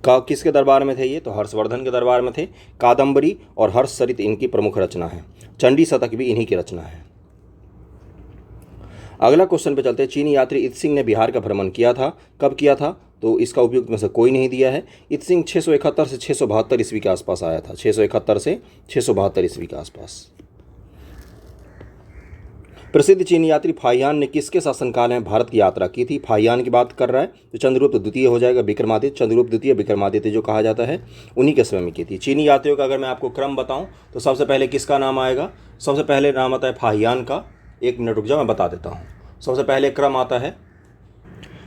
का किसके दरबार में थे ये, तो हर्षवर्धन के दरबार में थे। कादम्बरी और हर्षचरित इनकी प्रमुख रचना है। चंडी शतक भी इन्हीं की रचना है। अगला क्वेश्चन पे चलते हैं। चीनी यात्री इत्सिंग ने बिहार का भ्रमण किया था, कब किया था, तो इसका उपयुक्त में से कोई नहीं दिया है। इत्सिंग 671 से 672 ईस्वी के आसपास आया था। 671 से 672 ईस्वी के आसपास। प्रसिद्ध चीनी यात्री फाहियान ने किसके शासनकाल में भारत की यात्रा की थी, फाहियान की बात कर रहा है तो चंद्रगुप्त द्वितीय हो जाएगा। विक्रमादित्य, चंद्रगुप्त द्वितीय विक्रमादित्य जो कहा जाता है, उन्हीं के समय में की थी। चीनी यात्रियों का अगर मैं आपको क्रम बताऊं तो सबसे पहले किसका नाम आएगा, सबसे पहले नाम आता है फाहियान का। 1 मिनट रुक जाओ, मैं बता देता हूँ। सबसे पहले क्रम आता है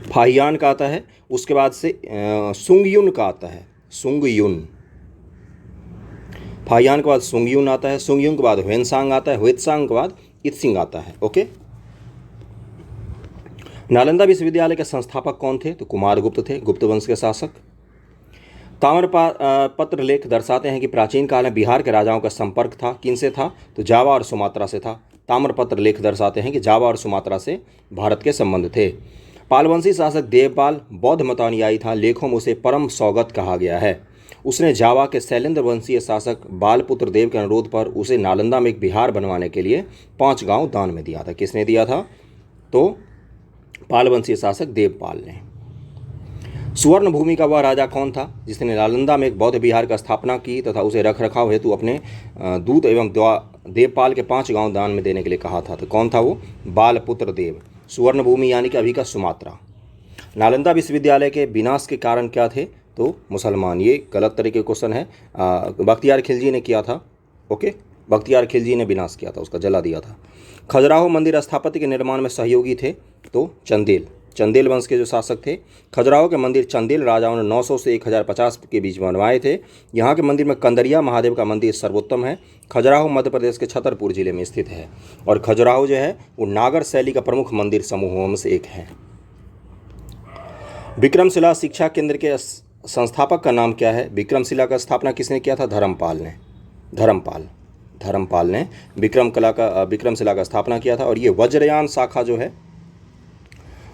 फाहियान का आता है, उसके बाद से सुंगयुन का आता है। सुंगयुन, फाहियान के बाद सुंगयुन आता है। सुंगयुन के बाद ह्वेंसांग आता है। ह्वेत्सांग के बाद इत्सिंग आता है। ओके, नालंदा विश्वविद्यालय के संस्थापक कौन थे, तो कुमारगुप्त थे, गुप्त वंश के शासक। ताम्रपत्र लेख दर्शाते हैं कि प्राचीन काल में बिहार के राजाओं का संपर्क था, किनसे था, तो जावा और सुमात्रा से था। ताम्रपत्र लेख दर्शाते हैं कि जावा और सुमात्रा से भारत के संबंध थे। पालवंशी शासक देवपाल बौद्ध मतानुयायी था। लेखों में उसे परम सौगत कहा गया है। उसने जावा के शैलेंद्र वंशीय शासक बालपुत्र देव के अनुरोध पर उसे नालंदा में एक बिहार बनवाने के लिए 5 गांव दान में दिया था। किसने दिया था, तो पालवंशीय शासक देवपाल ने। सुवर्ण भूमि का वह राजा कौन था जिसने नालंदा में एक बौद्ध विहार की स्थापना की तथा उसे रख रखाव हेतु अपने दूत एवं देवपाल के 5 गांव दान में देने के लिए कहा था, तो कौन था वो, बालपुत्र देव। सुवर्ण भूमि यानी कि अभी का सुमात्रा। नालंदा विश्वविद्यालय के विनाश के कारण क्या थे, तो मुसलमान। ये गलत तरीके क्वेश्चन है, बख्तियार खिलजी ने किया था। ओके, बख्तियार खिलजी ने विनाश किया था, उसका जला दिया था। खजुराहो मंदिर स्थापत्य के निर्माण में सहयोगी थे, तो चंदेल। चंदेल वंश के जो शासक थे। खजुराहो के मंदिर चंदेल राजाओं ने 900 से 1050 के बीच बनवाए थे। यहाँ के मंदिर में कंदरिया महादेव का मंदिर सर्वोत्तम है। खजुराहो मध्य प्रदेश के छतरपुर जिले में स्थित है और खजुराहो जो है वो नागर शैली का प्रमुख मंदिर समूहों में से एक है। विक्रमशिला शिक्षा केंद्र के संस्थापक का नाम क्या है? विक्रमशिला का स्थापना किसने किया था? धर्मपाल ने। धर्मपाल ने विक्रमशिला का स्थापना किया था। और ये वज्रयान शाखा जो है,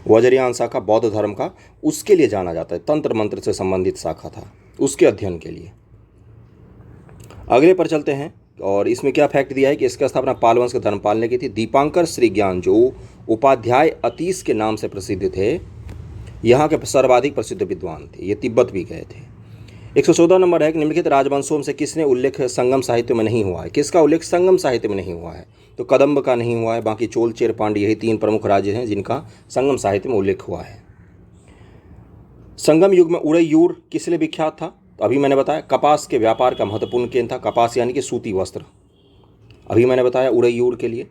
वज्रयान शाखा बौद्ध धर्म का, उसके लिए जाना जाता है। तंत्र मंत्र से संबंधित शाखा था, उसके अध्ययन के लिए। अगले पर चलते हैं और इसमें क्या फैक्ट दिया है कि इसका स्थापना पाल वंश के धर्मपाल ने की थी। दीपांकर श्रीज्ञान जो उपाध्याय अतीश के नाम से प्रसिद्ध थे, यहाँ के सर्वाधिक प्रसिद्ध विद्वान थे। ये तिब्बत भी गए थे। 114 नंबर है कि निम्नलिखित राजवंशों से किसने उल्लेख संगम साहित्य में नहीं हुआ है? किसका उल्लेख संगम साहित्य में नहीं हुआ है? तो कदम्ब का नहीं हुआ है, बाकी चोल चेर पांड्य यही 3 प्रमुख राज्य हैं जिनका संगम साहित्य में उल्लेख हुआ है। संगम युग में उड़ैयूर किस लिए विख्यात था? तो अभी मैंने बताया कपास के व्यापार का महत्वपूर्ण केंद्र था। कपास यानी कि सूती वस्त्र, अभी मैंने बताया उड़ैयूर के लिए।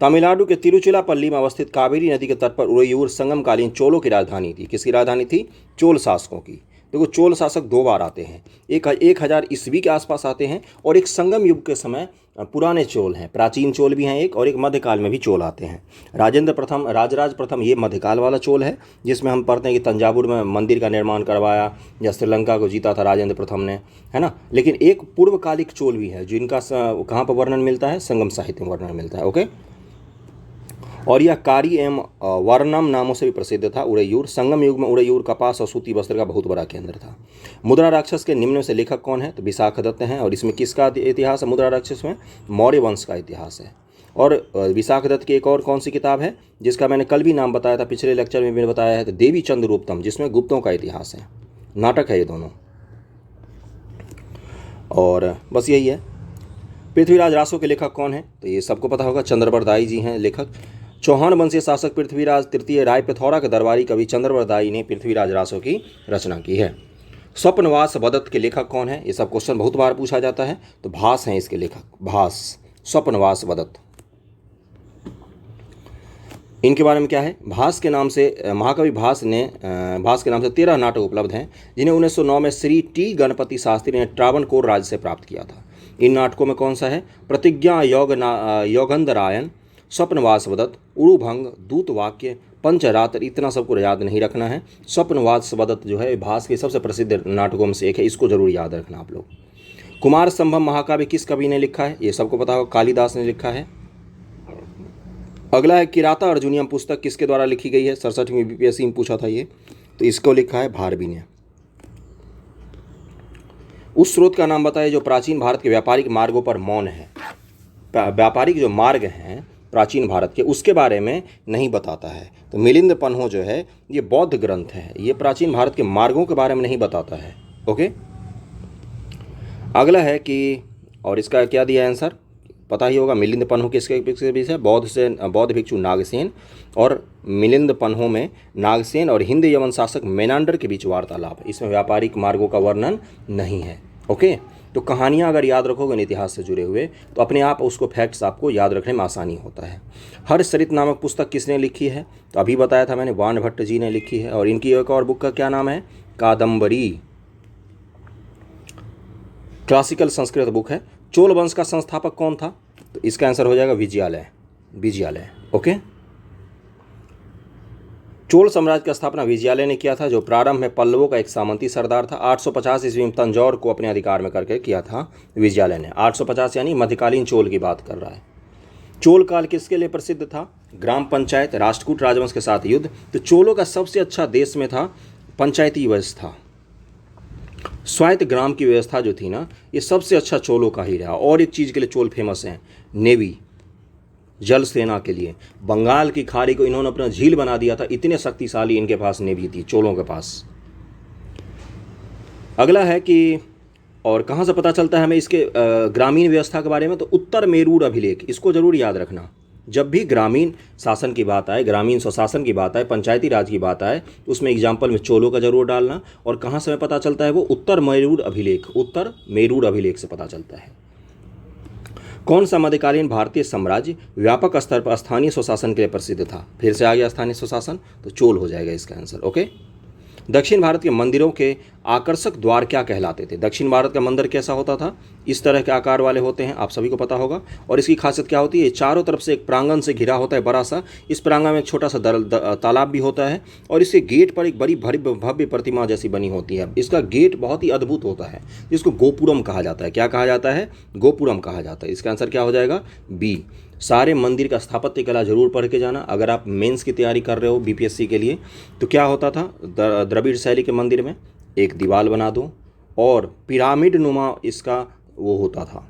तमिलनाडु के तिरुचिरापल्ली में अवस्थित कावेरी नदी के तट पर उड़ैयूर संगमकालीन चोलों की राजधानी थी। किसकी राजधानी थी? चोल शासकों की। देखो चोल शासक 2 बार आते हैं, एक 1000 ईस्वी के आसपास आते हैं और एक संगम युग के समय पुराने चोल हैं, प्राचीन चोल भी हैं एक, और एक मध्यकाल में भी चोल आते हैं। राजेंद्र प्रथम, राजराज प्रथम, ये मध्यकाल वाला चोल है जिसमें हम पढ़ते हैं कि तंजावुर में मंदिर का निर्माण करवाया या श्रीलंका को जीता था राजेंद्र प्रथम ने, है ना। लेकिन एक पूर्वकालिक चोल भी है जिनका कहाँ पर वर्णन मिलता है? संगम साहित्य में वर्णन मिलता है। ओके, और यह कारी एवं वर्णम नामों से भी प्रसिद्ध था। उड़ैयूर संगम युग में उड़ैयूर कपास और सूती वस्त्र का बहुत बड़ा केंद्र था। मुद्रा राक्षस के निम्न में से लेखक कौन है? तो विशाखदत्त हैं। और इसमें किसका इतिहास है? मुद्रा राक्षस में मौर्य वंश का इतिहास है। और विशाखदत्त की एक और कौन सी किताब है जिसका मैंने कल भी नाम बताया था, पिछले लेक्चर में मैंने बताया है, तो देवी चंद्रगुप्तम, जिसमें गुप्तों का इतिहास है। नाटक है ये दोनों। और बस यही है। पृथ्वीराज रासो के लेखक कौन है? तो ये सबको पता होगा, चंद्रवरदाई जी हैं लेखक। चौहान वंशीय शासक पृथ्वीराज तृतीय राय पिथौरा के दरबारी कवि चंद्रवरदाई ने पृथ्वीराज रासो की रचना की है। स्वप्नवास वदत्त के लेखक कौन है? ये सब क्वेश्चन बहुत बार पूछा जाता है। तो भास हैं इसके लेखक, भास, स्वप्नवास वदत्त। इनके बारे में क्या है? भास के नाम से महाकवि भास के नाम से 13 नाटक उपलब्ध हैं जिन्हें 1909 में श्री टी गणपति शास्त्री ने ट्रावणकोर राज्य से प्राप्त किया था। इन नाटकों में कौन सा है? प्रतिज्ञा योगंधरायन, स्वप्नवास वदत्त, उड़ुभंग, दूतवाक्य, पंचरात्र। इतना सबको याद नहीं रखना है। स्वप्नवास वदत्त जो है भास के सबसे प्रसिद्ध नाटकों में से एक है, इसको जरूर याद रखना आप लोग। कुमार संभव महाकाव्य किस कवि ने लिखा है? ये सबको पता होगा, कालिदास ने लिखा है। अगला है किराता अर्जुनियम पुस्तक किसके द्वारा लिखी गई है? 67वीं बीपीएससी में पूछा था ये, तो इसको लिखा है भारवी ने। उस स्रोत का नाम बताइए जो प्राचीन भारत के व्यापारिक मार्गों पर मौन है। व्यापारिक जो मार्ग हैं प्राचीन भारत के, उसके बारे में नहीं बताता है। तो मिलिंद पन्हो जो है ये बौद्ध ग्रंथ है, ये प्राचीन भारत के मार्गों के बारे में नहीं बताता है। ओके, अगला है कि, और इसका क्या दिया है आंसर पता ही होगा, मिलिंद पन्हो किसके बीच है? बौद्ध भिक्षु नागसेन, और मिलिंद पन्हो में नागसेन और हिंद यवन शासक मेनांडर के बीच वार्तालाप है। इसमें व्यापारिक मार्गों का वर्णन नहीं है। ओके, तो कहानियाँ अगर याद रखोगे इतिहास से जुड़े हुए तो अपने आप उसको फैक्ट्स आपको याद रखने में आसानी होता है। हर्षचरित नामक पुस्तक किसने लिखी है? तो अभी बताया था मैंने, वान भट्ट जी ने लिखी है। और इनकी एक और बुक का क्या नाम है? कादम्बरी, क्लासिकल संस्कृत बुक है। चोल वंश का संस्थापक कौन था? तो इसका आंसर हो जाएगा विजयालय। ओके, चोल साम्राज्य की स्थापना विजयालय ने किया था, जो प्रारंभ में पल्लवों का एक सामंती सरदार था। 850 ईस्वी में तंजौर को अपने अधिकार में करके किया था विजयालय ने। 850 यानी मध्यकालीन चोल की बात कर रहा है। चोल काल किसके लिए प्रसिद्ध था? ग्राम पंचायत, राष्ट्रकूट राजवंश के साथ युद्ध। तो चोलों का सबसे अच्छा देश में था पंचायती व्यवस्था, स्वायत्त ग्राम की व्यवस्था जो थी ना, ये सबसे अच्छा चोलों का ही रहा। और एक चीज़ के लिए चोल फेमस हैं, नेवी, जल सेना के लिए। बंगाल की खाड़ी को इन्होंने अपना झील बना दिया था, इतने शक्तिशाली इनके पास नेवी थी चोलों के पास। अगला है कि, और कहाँ से पता चलता है हमें इसके ग्रामीण व्यवस्था के बारे में? तो उत्तर मेरूर अभिलेख, इसको जरूर याद रखना। जब भी ग्रामीण शासन की बात आए, ग्रामीण स्वशासन की बात आए, पंचायती राज की बात आए, उसमें एग्जाम्पल में चोलों का जरूर डालना। और कहाँ से हमें पता चलता है वो? उत्तर मेरूर अभिलेख से पता चलता है। कौन सा मध्यकालीन भारतीय साम्राज्य व्यापक स्तर पर स्थानीय स्वशासन के लिए प्रसिद्ध था? फिर से आ गया स्थानीय स्वशासन, तो चोल हो जाएगा इसका आंसर। ओके। दक्षिण भारत के मंदिरों के आकर्षक द्वार क्या कहलाते थे? दक्षिण भारत का मंदिर कैसा होता था? इस तरह के आकार वाले होते हैं, आप सभी को पता होगा। और इसकी खासियत क्या होती है? चारों तरफ से एक प्रांगण से घिरा होता है बड़ा सा। इस प्रांगण में एक छोटा सा तालाब भी होता है और इसके गेट पर एक बड़ी भव्य प्रतिमा जैसी बनी होती है। इसका गेट बहुत ही अद्भुत होता है, जिसको गोपुरम कहा जाता है। क्या कहा जाता है? गोपुरम कहा जाता है। इसका आंसर क्या हो जाएगा? बी। सारे मंदिर का स्थापत्य कला जरूर पढ़ के जाना अगर आप मेंस की तैयारी कर रहे हो बीपीएससी के लिए। तो क्या होता था द्रविड़ शैली के मंदिर में? एक दीवार बना दो और पिरामिड नुमा इसका वो होता था,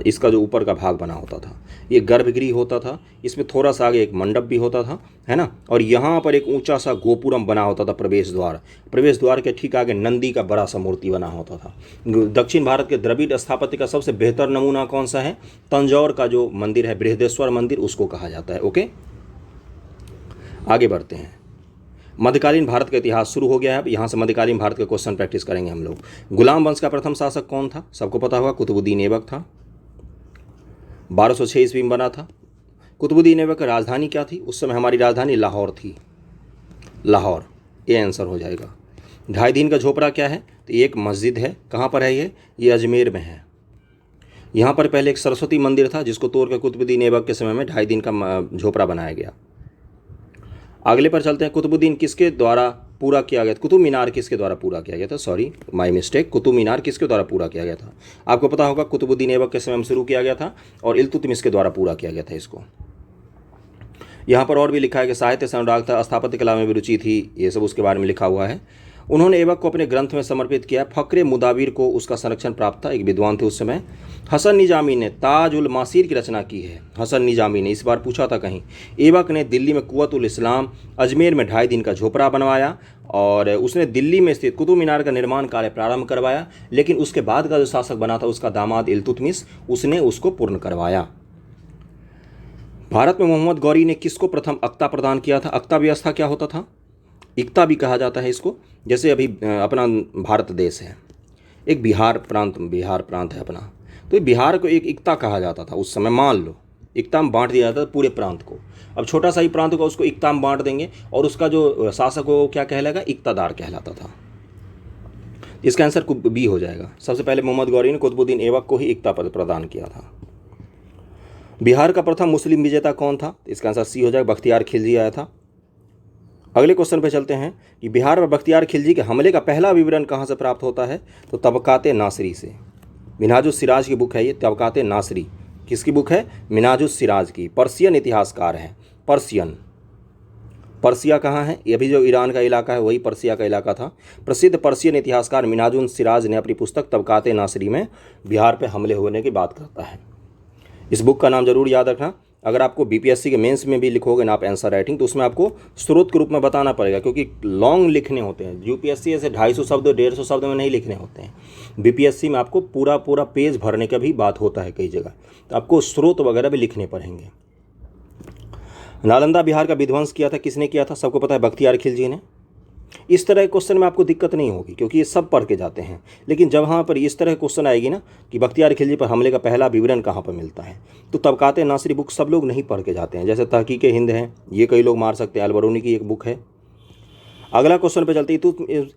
इसका जो ऊपर का भाग बना होता था, ये गर्भगृह होता था। इसमें थोड़ा सा आगे एक मंडप भी होता था, है ना। और यहाँ पर एक ऊंचा सा गोपुरम बना होता था, प्रवेश द्वार के ठीक आगे नंदी का बड़ा सा मूर्ति बना होता था। दक्षिण भारत के द्रविड़ स्थापत्य का सबसे बेहतर नमूना कौन सा है? तंजौर का जो मंदिर है बृहदेश्वर मंदिर, उसको कहा जाता है। ओके, आगे बढ़ते हैं। मध्यकालीन भारत का इतिहास शुरू हो गया है। अब यहाँ से मध्यकालीन भारत के क्वेश्चन प्रैक्टिस करेंगे हम लोग। गुलाम वंश का प्रथम शासक कौन था? सबको पता होगा, कुतुबुद्दीन ऐबक था। 1206 ईस्वी में बना था। कुतुबुद्दीन ऐबक की राजधानी क्या थी? उस समय हमारी राजधानी लाहौर थी, लाहौर। ये आंसर हो जाएगा। ढाई दिन का झोपड़ा क्या है? तो ये एक मस्जिद है। कहाँ पर है ये अजमेर में है। यहाँ पर पहले एक सरस्वती मंदिर था जिसको तोड़ कर कुतुबुद्दीन ऐबक के समय में ढाई दिन का झोपड़ा बनाया गया। अगले पर चलते हैं। कुतुबुद्दीन किसके द्वारा पूरा किया गया था? कुतुब मीनार किसके द्वारा पूरा किया गया था? Sorry, my mistake. Qutub Minar किसके द्वारा पूरा किया गया था? आपको पता होगा, कुतुबुद्दीन ऐबक के समय में शुरू किया गया था और इल्तुतमिश के द्वारा पूरा किया गया था इसको। यहाँ पर और भी लिखा है कि साहित्य से अनुराग था, स्थापत्य कला में भी रुचि थी, ये सब उसके बारे में लिखा हुआ है। उन्होंने ऐबक को अपने ग्रंथ में समर्पित किया। फक्रे मुदाबिर को उसका संरक्षण प्राप्त था, एक विद्वान थे उस समय। हसन निजामी ने ताज उल मासीर की रचना की है। हसन निजामी ने, इस बार पूछा था कहीं। ऐबक ने दिल्ली में कुव्वत उल इस्लाम, अजमेर में ढाई दिन का झोपड़ा बनवाया और उसने दिल्ली में स्थित कुतुब मीनार का निर्माण कार्य प्रारंभ करवाया। लेकिन उसके बाद का जो शासक बना था उसका दामाद इल्तुतमिश, उसने उसको पूर्ण करवाया। भारत में मोहम्मद गौरी ने किसको प्रथम अक्ता प्रदान किया था? अक्ता व्यवस्था क्या होता था? इक्ता भी कहा जाता है इसको। जैसे अभी अपना भारत देश है, एक बिहार प्रांत है अपना, तो बिहार को एक इक्ता कहा जाता था उस समय। मान लो इक्ता में बांट दिया जाता था पूरे प्रांत को। अब छोटा सा ही प्रांत होगा, उसको इक्ता में बांट देंगे और उसका जो शासक हो क्या कहलाएगा? इक्तादार कहलाता था। इसका आंसर बी हो जाएगा। सबसे पहले मोहम्मद गौरी ने कुतुबुद्दीन ऐबक को ही इक्ता पद प्रदान किया था। बिहार का प्रथम मुस्लिम विजेता कौन था? इसका आंसर सी हो जाएगा, बख्तियार खिलजी आया था। अगले क्वेश्चन पे चलते हैं कि बिहार में बख्तियार खिलजी के हमले का पहला विवरण कहाँ से प्राप्त होता है? तो तबकाते नासरी से। मिन्हाजुस सिराज की बुक है ये, तबकाते नासरी। किसकी बुक है? मिन्हाजुस सिराज की। पर्शियन इतिहासकार है, पर्सिया कहाँ है? ये भी जो ईरान का इलाका है वही पर्सिया का इलाका था। प्रसिद्ध पर्शियन इतिहासकार मिन्हाजुस सिराज ने अपनी पुस्तक तबकाते नासरी में बिहार पर हमले होने की बात करता है। इस बुक का नाम जरूर याद रखना। अगर आपको बीपीएससी के मेंस में भी लिखोगे ना आप आंसर राइटिंग, तो उसमें आपको स्रोत के रूप में बताना पड़ेगा, क्योंकि लॉन्ग लिखने होते हैं। यूपीएससी ऐसे 250 शब्द 150 शब्द में नहीं लिखने होते हैं। बीपीएससी में आपको पूरा पेज भरने का भी बात होता है कई जगह, तो आपको स्रोत वगैरह भी लिखने पड़ेंगे। नालंदा बिहार का विध्वंस किया था, किसने किया था? सबको पता है, बख्तियार खिलजी ने। इस तरह के क्वेश्चन में आपको दिक्कत नहीं होगी क्योंकि ये सब पढ़ के जाते हैं। लेकिन जब वहाँ पर इस तरह के क्वेश्चन आएगी ना कि बख्तियार खिलजी पर हमले का पहला विवरण कहाँ पर मिलता है, तो तबकाते नासरी बुक सब लोग नहीं पढ़ के जाते हैं। जैसे तहकीक हिंद है, ये कई लोग मार सकते हैं, अलबरूनी की एक बुक है। अगला क्वेश्चन पे चलते।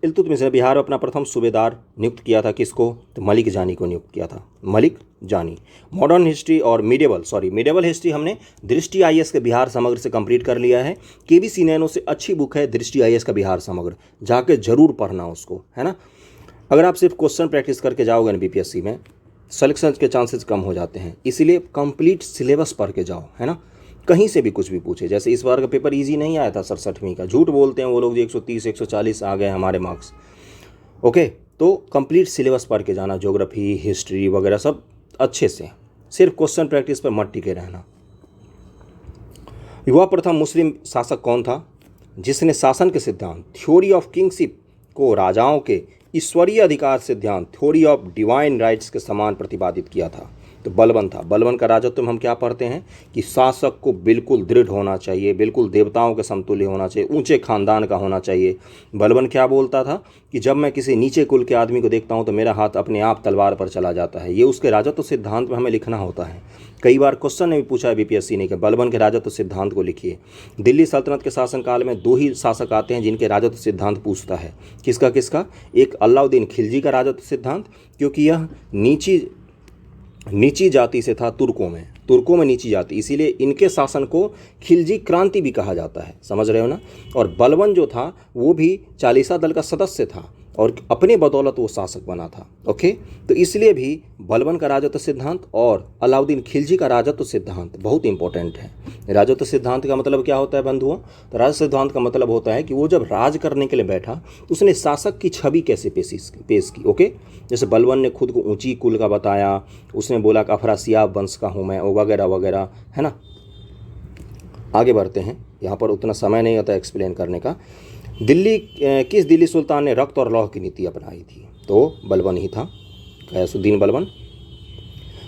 इल्तुतमिश ने बिहार में अपना प्रथम सूबेदार नियुक्त किया था, किसको? तो मलिक जानी को नियुक्त किया था, मलिक जानी। मॉडर्न हिस्ट्री और मिडेवल हिस्ट्री हमने दृष्टि आईएएस के बिहार समग्र से कंप्लीट कर लिया है। केबीसी नैनो से अच्छी बुक है दृष्टि आईएएस का बिहार समग्र, जाके जरूर पढ़ना उसको, है ना। अगर आप सिर्फ क्वेश्चन प्रैक्टिस करके जाओगे ना बीपीएससी में, सिलेक्शन के चांसेस कम हो जाते हैं। इसीलिए कंप्लीट सिलेबस पढ़ के जाओ, है ना। कहीं से भी कुछ भी पूछे, जैसे इस बार का पेपर इजी नहीं आया था 67वीं का, झूठ बोलते हैं वो लोग, 130 140 आ गए हमारे मार्क्स। ओके, तो कंप्लीट सिलेबस पढ़ के जाना, ज्योग्राफी हिस्ट्री वगैरह सब अच्छे से। सिर्फ क्वेश्चन प्रैक्टिस पर मत टिके रहना। युवा प्रथम मुस्लिम शासक कौन था जिसने शासन के सिद्धांत थ्योरी ऑफ किंगशिप को राजाओं के ईश्वरीय अधिकार सिद्धांत थ्योरी ऑफ डिवाइन राइट्स के समान प्रतिपादित किया था? तो बलबन था। बलबन का राजत्व में हम क्या पढ़ते हैं कि शासक को बिल्कुल दृढ़ होना चाहिए, बिल्कुल देवताओं के समतुल्य होना चाहिए, ऊंचे खानदान का होना चाहिए। बलबन क्या बोलता था कि जब मैं किसी नीचे कुल के आदमी को देखता हूँ तो मेरा हाथ अपने आप तलवार पर चला जाता है। ये उसके राजत्व सिद्धांत में हमें लिखना होता है। कई बार क्वेश्चन ने भी पूछा है बीपीएससी ने कि बलबन के राजत्व सिद्धांत को लिखिए। दिल्ली सल्तनत के शासनकाल में 2 ही शासक आते हैं जिनके राजत्व सिद्धांत पूछता है। किसका किसका? एक अलाउद्दीन खिलजी का राजत्व सिद्धांत, क्योंकि यह नीची जाति से था, तुर्कों में नीची जाति, इसीलिए इनके शासन को खिलजी क्रांति भी कहा जाता है। समझ रहे हो ना? और बलबन जो था वो भी चालीसा दल का सदस्य था और अपने बदौलत वो शासक बना था। ओके, तो इसलिए भी बलबन का राजत्व सिद्धांत और अलाउद्दीन खिलजी का राजत्व सिद्धांत बहुत इंपॉर्टेंट है। राजत्व सिद्धांत का मतलब क्या होता है बंधुओं? तो राजत्व सिद्धांत का मतलब होता है कि वो जब राज करने के लिए बैठा तो उसने शासक की छवि कैसे पेश की। ओके, जैसे बलबन ने खुद को ऊंची कुल का बताया, उसने बोला कि अफरासियाब वंश का हूँ मैं, वगैरह वगैरह, है ना। आगे बढ़ते हैं, यहाँ पर उतना समय नहीं होता एक्सप्लेन करने का। किस दिल्ली सुल्तान ने रक्त और लौह की नीति अपनाई थी? तो बलबन ही था, गयासुद्दीन बलबन।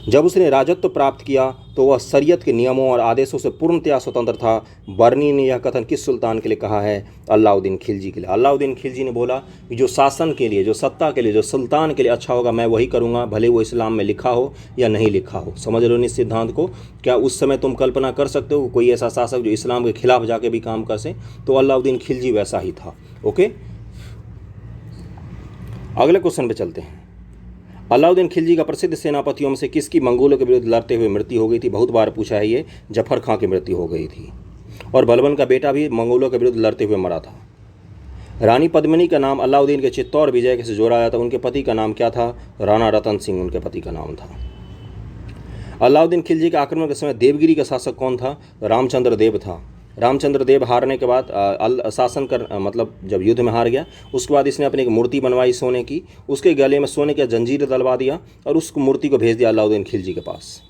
जब उसने राजत्व प्राप्त किया तो वह शरीयत के नियमों और आदेशों से पूर्णतया स्वतंत्र था। बर्नी ने यह कथन किस सुल्तान के लिए कहा है? अलाउद्दीन खिलजी के लिए। अलाउद्दीन खिलजी ने बोला कि जो शासन के लिए, जो सत्ता के लिए, जो सुल्तान के लिए अच्छा होगा मैं वही करूँगा, भले वो इस्लाम में लिखा हो या नहीं लिखा हो। समझ रहे हो इस सिद्धांत को? क्या उस समय तुम कल्पना कर सकते हो कोई ऐसा शासक जो इस्लाम के खिलाफ जाके भी काम कर सके? तो अलाउद्दीन खिलजी वैसा ही था। ओके, अगले क्वेश्चन पे चलते हैं। अलाउद्दीन खिलजी का प्रसिद्ध सेनापतियों में से किसकी मंगोलों के विरुद्ध लड़ते हुए मृत्यु हो गई थी? बहुत बार पूछा है ये। जफर खां की मृत्यु हो गई थी। और बलबन का बेटा भी मंगोलों के विरुद्ध लड़ते हुए मरा था। रानी पद्मिनी का नाम अलाउद्दीन के चित्तौड़ विजय से जोड़ा गया था। उनके पति का नाम क्या था? राणा रतन सिंह उनके पति का नाम था। अलाउद्दीन खिलजी के आक्रमण के समय देवगिरी का शासक कौन था? रामचंद्र देव था। रामचंद्र देव हारने के बाद शासन कर मतलब जब युद्ध में हार गया उसके बाद इसने अपनी एक मूर्ति बनवाई सोने की, उसके गले में सोने का जंजीर डलवा दिया और उस मूर्ति को भेज दिया अलाउद्दीन खिलजी के पास।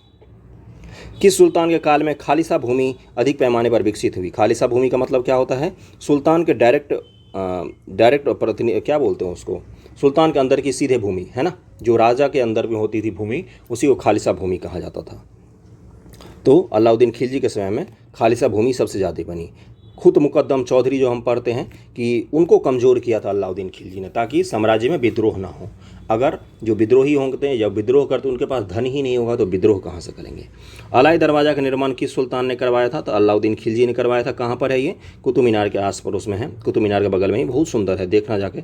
किस सुल्तान के काल में खालिसा भूमि अधिक पैमाने पर विकसित हुई? खालिसा भूमि का मतलब क्या होता है? सुल्तान के डायरेक्ट प्रतिनिधि, क्या बोलते हैं उसको, सुल्तान के अंदर की सीधे भूमि, है ना, जो राजा के अंदर में होती थी भूमि, उसी को खालिसा भूमि कहा जाता था। तो अलाउद्दीन खिलजी के समय में खालिसा भूमि सबसे ज़्यादा बनी। खुद मुकद्दम चौधरी जो हम पढ़ते हैं कि उनको कमज़ोर किया था अलाउद्दीन खिलजी ने ताकि साम्राज्य में विद्रोह ना हो। अगर जो विद्रोही होते हैं या विद्रोह करते उनके पास धन ही नहीं होगा तो विद्रोह कहाँ से करेंगे। अलाई दरवाज़ा का निर्माण किस सुल्तान ने करवाया था? तो अलाउद्दीन खिलजी ने करवाया था। कहाँ पर है ये? कुतुब मीनार के आस पड़ोस में है, कुतुब मीनार के बगल में ही, बहुत सुंदर है, देखना जाके।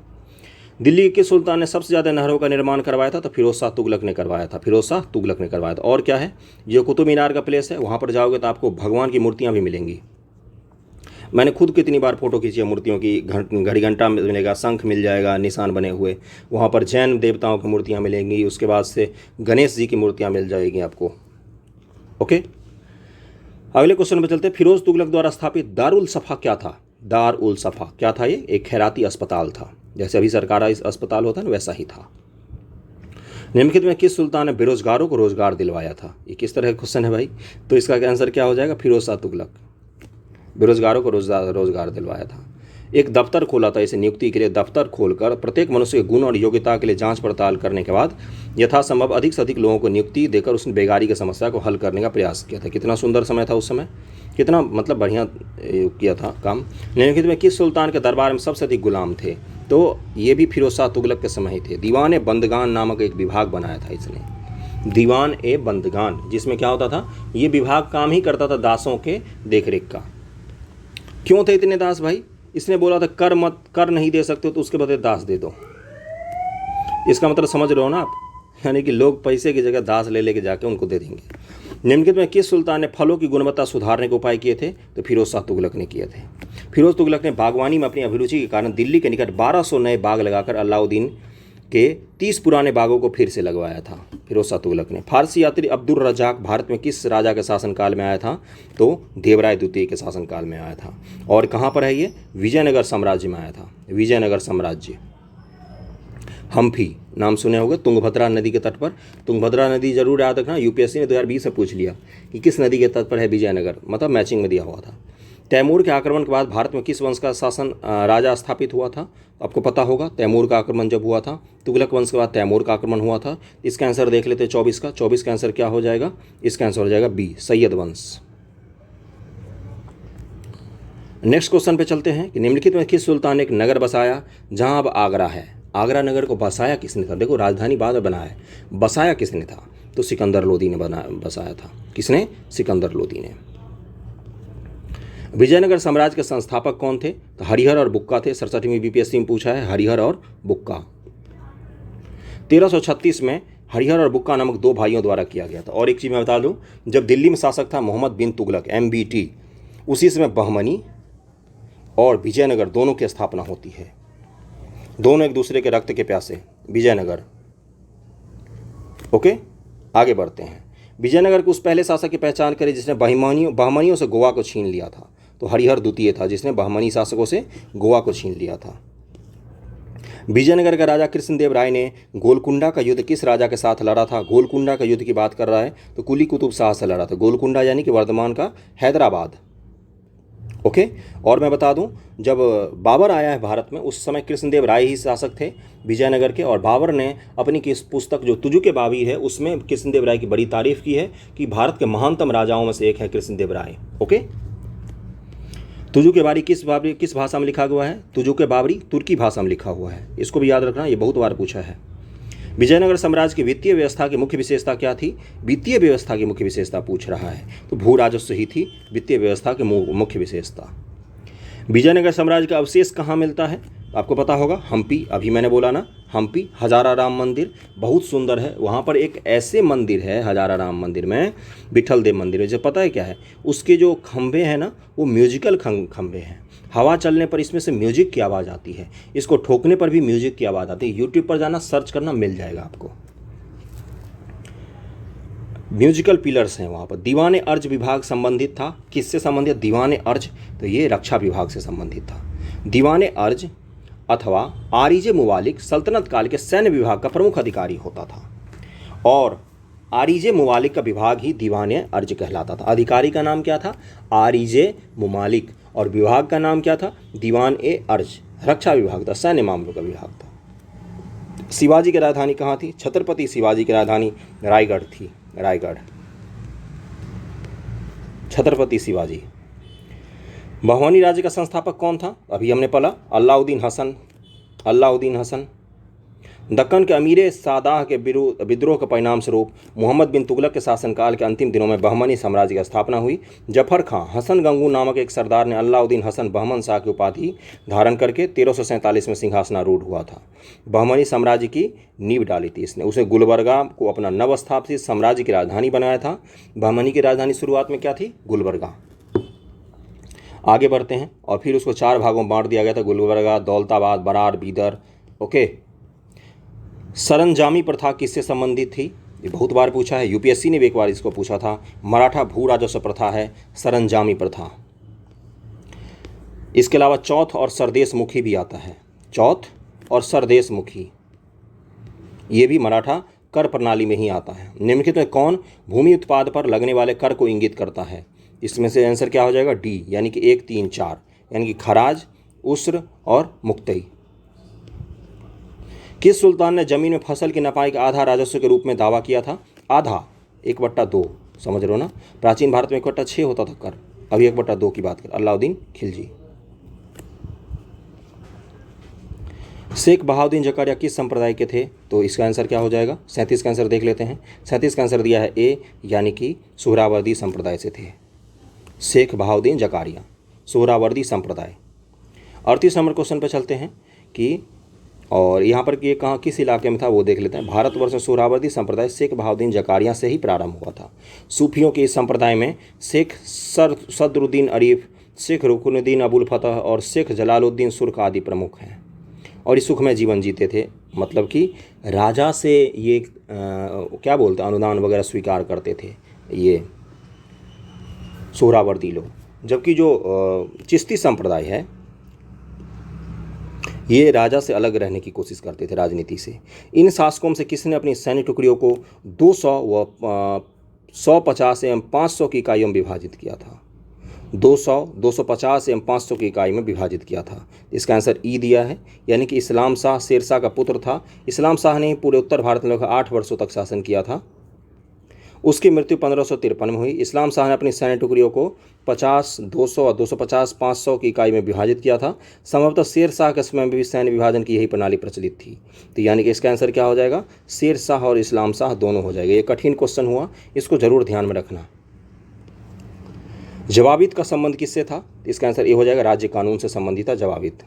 दिल्ली के सुल्तान ने सबसे ज़्यादा नहरों का निर्माण करवाया था? तो फिरोज शाह तुगलक ने करवाया था। फिरोज शाह तुगलक ने करवाया था। और क्या है? जो कुतुब मीनार का प्लेस है वहाँ पर जाओगे तो आपको भगवान की मूर्तियाँ भी मिलेंगी। मैंने खुद कितनी बार फोटो खींची है मूर्तियों की। घड़ी घंटा मिलेगा, शंख मिल जाएगा निशान बने हुए। वहाँ पर जैन देवताओं की मूर्तियाँ मिलेंगी। उसके बाद से गणेश जी की मूर्तियाँ मिल जाएगी आपको। ओके, अगले क्वेश्चन पर चलते हैं। फिरोज तुगलक द्वारा स्थापित दारुल सफ़ा क्या था? दारुल सफ़ा क्या था? ये एक खैराती अस्पताल था, जैसे अभी सरकारी अस्पताल होता है ना वैसा ही था। निम्नलिखित में किस सुल्तान ने बेरोजगारों को रोजगार दिलवाया था? ये किस तरह का क्वेश्चन है भाई? तो इसका आंसर क्या हो जाएगा? फिरोज शाह तुगलक बेरोजगारों को रोजगार दिलवाया था। एक दफ्तर खोला था इसे नियुक्ति के लिए। दफ्तर खोलकर प्रत्येक मनुष्य के गुण और योग्यता के लिए जांच पड़ताल करने के बाद यथासंभव अधिक से अधिक लोगों को नियुक्ति देकर उसने बेकारी की समस्या को हल करने का प्रयास किया था। कितना सुंदर समय था उस समय, कितना मतलब बढ़िया किया था काम। निम्नलिखित में किस सुल्तान के दरबार में सबसे अधिक गुलाम थे? तो ये भी फिरोज शाह तुगलक के समय ही थे। दीवान ए बंदगान नामक एक विभाग बनाया था इसने, दीवान ए बंदगान, जिसमें क्या होता था? ये विभाग काम ही करता था दासों के देखरेख का। क्यों थे इतने दास भाई? इसने बोला था कर नहीं दे सकते हो तो उसके बदले दास दे दो। इसका मतलब समझ रहे हो ना आप? यानी कि लोग पैसे की जगह दास ले लेके जाके उनको दे देंगे। निम्नलिखित में किस सुल्तान ने फलों की गुणवत्ता सुधारने के उपाय किए थे? तो फिरोज शाह तुगलक ने किए थे। फिरोज तुगलक ने बागवानी में अपनी अभिरुचि के कारण दिल्ली के निकट 1200 नए बाग लगाकर अलाउद्दीन के 30 पुराने बागों को फिर से लगवाया था। फिरोज शाह तुगलक ने। फारसी यात्री अब्दुल रज़ाक भारत में किस राजा के शासनकाल में आया था? तो देवराय द्वितीय के शासनकाल में आया था। और कहाँ पर है ये? विजयनगर साम्राज्य में आया था। विजयनगर साम्राज्य। हम्फी नाम सुने होंगे, तुंगभद्रा नदी के तट पर। तुंगभद्रा नदी जरूर याद रखना, यूपीएससी ने 2020 में पूछ लिया कि किस नदी के तट पर है विजयनगर, मतलब मैचिंग में दिया हुआ था। तैमूर के आक्रमण के बाद भारत में किस वंश का शासन राजा स्थापित हुआ था? आपको पता होगा तैमूर का आक्रमण जब हुआ था, तुगलक वंश के बाद तैमूर का आक्रमण हुआ था। इसका आंसर देख लेते हैं 24 का। 24 का आंसर क्या हो जाएगा? इसका आंसर हो जाएगा बी, सैयद वंश। नेक्स्ट क्वेश्चन पे चलते हैं कि निम्नलिखित में किस सुल्तान ने एक नगर बसाया जहां अब आगरा है? आगरा नगर को बसाया किसने था? देखो राजधानी बाद में बना है, बसाया किसने था? तो सिकंदर लोदी ने बसाया था। किसने? सिकंदर लोदी ने। विजयनगर साम्राज्य के संस्थापक कौन थे? तो हरिहर और बुक्का थे। 67वीं बीपीएससी में पूछा है, हरिहर और बुक्का। 1336 में हरिहर और बुक्का नामक दो भाइयों द्वारा किया गया था। और एक चीज़ मैं बता दूं, जब दिल्ली में शासक था मोहम्मद बिन तुगलक, MBT, उसी समय बहमनी और विजयनगर दोनों की स्थापना होती है। दोनों एक दूसरे के रक्त के प्यासे। विजयनगर। ओके, आगे बढ़ते हैं। विजयनगर के उस पहले शासक की पहचान करें जिसने बहमनियों से गोवा को छीन लिया था। तो हरिहर द्वितीय था जिसने बहमनी शासकों से गोवा को छीन लिया था। विजयनगर का राजा कृष्णदेव राय ने गोलकुंडा का युद्ध किस राजा के साथ लड़ा था? गोलकुंडा का युद्ध की बात कर रहा है तो कुली कुतुब शाह से लड़ा था। गोलकुंडा यानी कि वर्तमान का हैदराबाद। ओके, और मैं बता दूं, जब बाबर आया है भारत में उस समय कृष्णदेव राय ही शासक थे विजयनगर के। और बाबर ने अपनी किस पुस्तक जो तुजुक बाबरी है उसमें कृष्णदेव राय की बड़ी तारीफ की है कि भारत के महानतम राजाओं में से एक है कृष्णदेव राय। ओके, तुजुक बाबरी किस भाषा में लिखा हुआ है? तुजुक बाबरी तुर्की भाषा में लिखा हुआ है। इसको भी याद रखना, ये बहुत बार पूछा है। विजयनगर साम्राज्य की वित्तीय व्यवस्था की मुख्य विशेषता क्या थी? वित्तीय व्यवस्था की मुख्य विशेषता पूछ रहा है तो भू राजस्व ही थी वित्तीय व्यवस्था की मुख्य विशेषता। विजयनगर साम्राज्य का अवशेष कहाँ मिलता है? आपको पता होगा, हम्पी। अभी मैंने बोला ना, हम्पी हजाराराम मंदिर बहुत सुंदर है। वहाँ पर एक ऐसे मंदिर है हजाराराम मंदिर में, विठल देव मंदिर है, जो पता है क्या है, उसके जो खंभे हैं ना वो म्यूजिकल खंभे हैं। हवा चलने पर इसमें से म्यूजिक की आवाज़ आती है, इसको ठोकने पर भी म्यूजिक की आवाज़ आती है। यूट्यूब पर जाना, सर्च करना, मिल जाएगा आपको। म्यूजिकल पिलर्स हैं वहाँ पर। दीवान अर्ज विभाग संबंधित था, किससे संबंधित? दीवान अर्ज, तो ये रक्षा विभाग से संबंधित था। दीवान अर्ज अथवा आरिजे मुवालिक सल्तनत काल के सैन्य विभाग का प्रमुख अधिकारी होता था। और आरिजे मुवालिक का विभाग ही दीवान अर्ज कहलाता था। अधिकारी का नाम क्या था? आरिजे मुमालिक। और विभाग का नाम क्या था? दीवान अर्ज। रक्षा विभाग था, सैन्य मामलों का विभाग था। शिवाजी की राजधानी कहाँ थी? छत्रपति शिवाजी की राजधानी रायगढ़ थी। रायगढ़। छत्रपति शिवाजी। भवानी राज्य का संस्थापक कौन था? अभी हमने पढ़ा, अलाउद्दीन हसन। अलाउद्दीन हसन। दक्कन के अमीर सादाह के विद्रोह के परिणाम स्वरूप मोहम्मद बिन तुगलक के शासनकाल के अंतिम दिनों में बहमनी साम्राज्य की स्थापना हुई। जफर खां हसन गंगू नामक एक सरदार ने अलाउद्दीन हसन बहमन शाह की उपाधि धारण करके 1347 में सिंहासनारूढ़ हुआ था। बहमनी साम्राज्य की नींव डाली थी इसने। उसने गुलबर्गा को अपना नवस्थापित साम्राज्य की राजधानी बनाया था। बहमनी की राजधानी शुरुआत में क्या थी? गुलबर्गा। आगे बढ़ते हैं, और फिर उसको 4 भागों में बांट दिया गया था, गुलबर्गा, दौलताबाद, बरार, बीदर। ओके। सरंजामी प्रथा किससे संबंधित थी? ये बहुत बार पूछा है, यूपीएससी ने भी एक बार इसको पूछा था। मराठा भू राजस्व प्रथा है सरंजामी प्रथा। इसके अलावा चौथ और सरदेश मुखी भी आता है। चौथ और सरदेश मुखी ये भी मराठा कर प्रणाली में ही आता है। निम्नलिखित में कौन भूमि उत्पाद पर लगने वाले कर को इंगित करता है? इसमें से आंसर क्या हो जाएगा? डी, यानी कि 1, 3, 4, यानी कि खराज, उस्र और मुक्तई। किस सुल्तान ने जमीन में फसल की नपाई का आधा राजस्व के रूप में दावा किया था? आधा, 1/2, समझ रहे हो ना? प्राचीन भारत में 1/6 होता था कर, अभी 1/2 की बात कर। अलाउद्दीन खिलजी। शेख बहाउद्दीन जकारिया किस संप्रदाय के थे? तो इसका आंसर क्या हो जाएगा? 37 का आंसर देख लेते हैं। 37 का आंसर दिया है ए, यानी कि सोहरावर्दी संप्रदाय से थे। शेख बहाउद्दीन जकारिया सोहरावर्दी संप्रदाय। 38 नंबर क्वेश्चन पर चलते हैं कि, और यहाँ पर ये कहाँ किस इलाके में था वो देख लेते हैं। भारतवर्ष में सोहरावर्दी संप्रदाय शेख बहाउद्दीन जकारिया से ही प्रारंभ हुआ था। सूफियों के इस संप्रदाय में शेख सदरुद्दीन अरीफ, शेख रुकनुद्दीन अबुल फतह और शेख जलालुद्दीन सुर्ख आदि प्रमुख हैं। और ये सुखमय जीवन जीते थे, मतलब कि राजा से ये क्या बोलते हैं, अनुदान वगैरह स्वीकार करते थे ये सोहरावर्दी लोग। जबकि जो चिश्ती संप्रदाय है ये राजा से अलग रहने की कोशिश करते थे राजनीति से। इन शासकों से किसने अपनी सैन्य टुकड़ियों को 200 व 150 एवं 500 की इकाइयों में विभाजित किया था? 200, 250 एवं 500 की इकाई में विभाजित किया था। इसका आंसर ई दिया है, यानी कि इस्लाम शाह शेरशाह का पुत्र था। इस्लाम शाह ने पूरे उत्तर भारत में लगभग 8 वर्षों तक शासन किया था। उसकी मृत्यु 1553 में हुई। इस्लाम शाह ने अपनी सैन्य टुकड़ियों को 50, 200 और 250, 500 की इकाई में विभाजित किया था। संभवतः शेर शाह के समय में भी सैन्य विभाजन की यही प्रणाली प्रचलित थी। तो यानी कि इसका आंसर क्या हो जाएगा, शेर शाह और इस्लाम शाह दोनों हो जाएगा। ये कठिन क्वेश्चन हुआ, इसको जरूर ध्यान में रखना। जवाबित का संबंध किससे था? इसका आंसर ये हो जाएगा, राज्य कानून से संबंधित था जवाबित।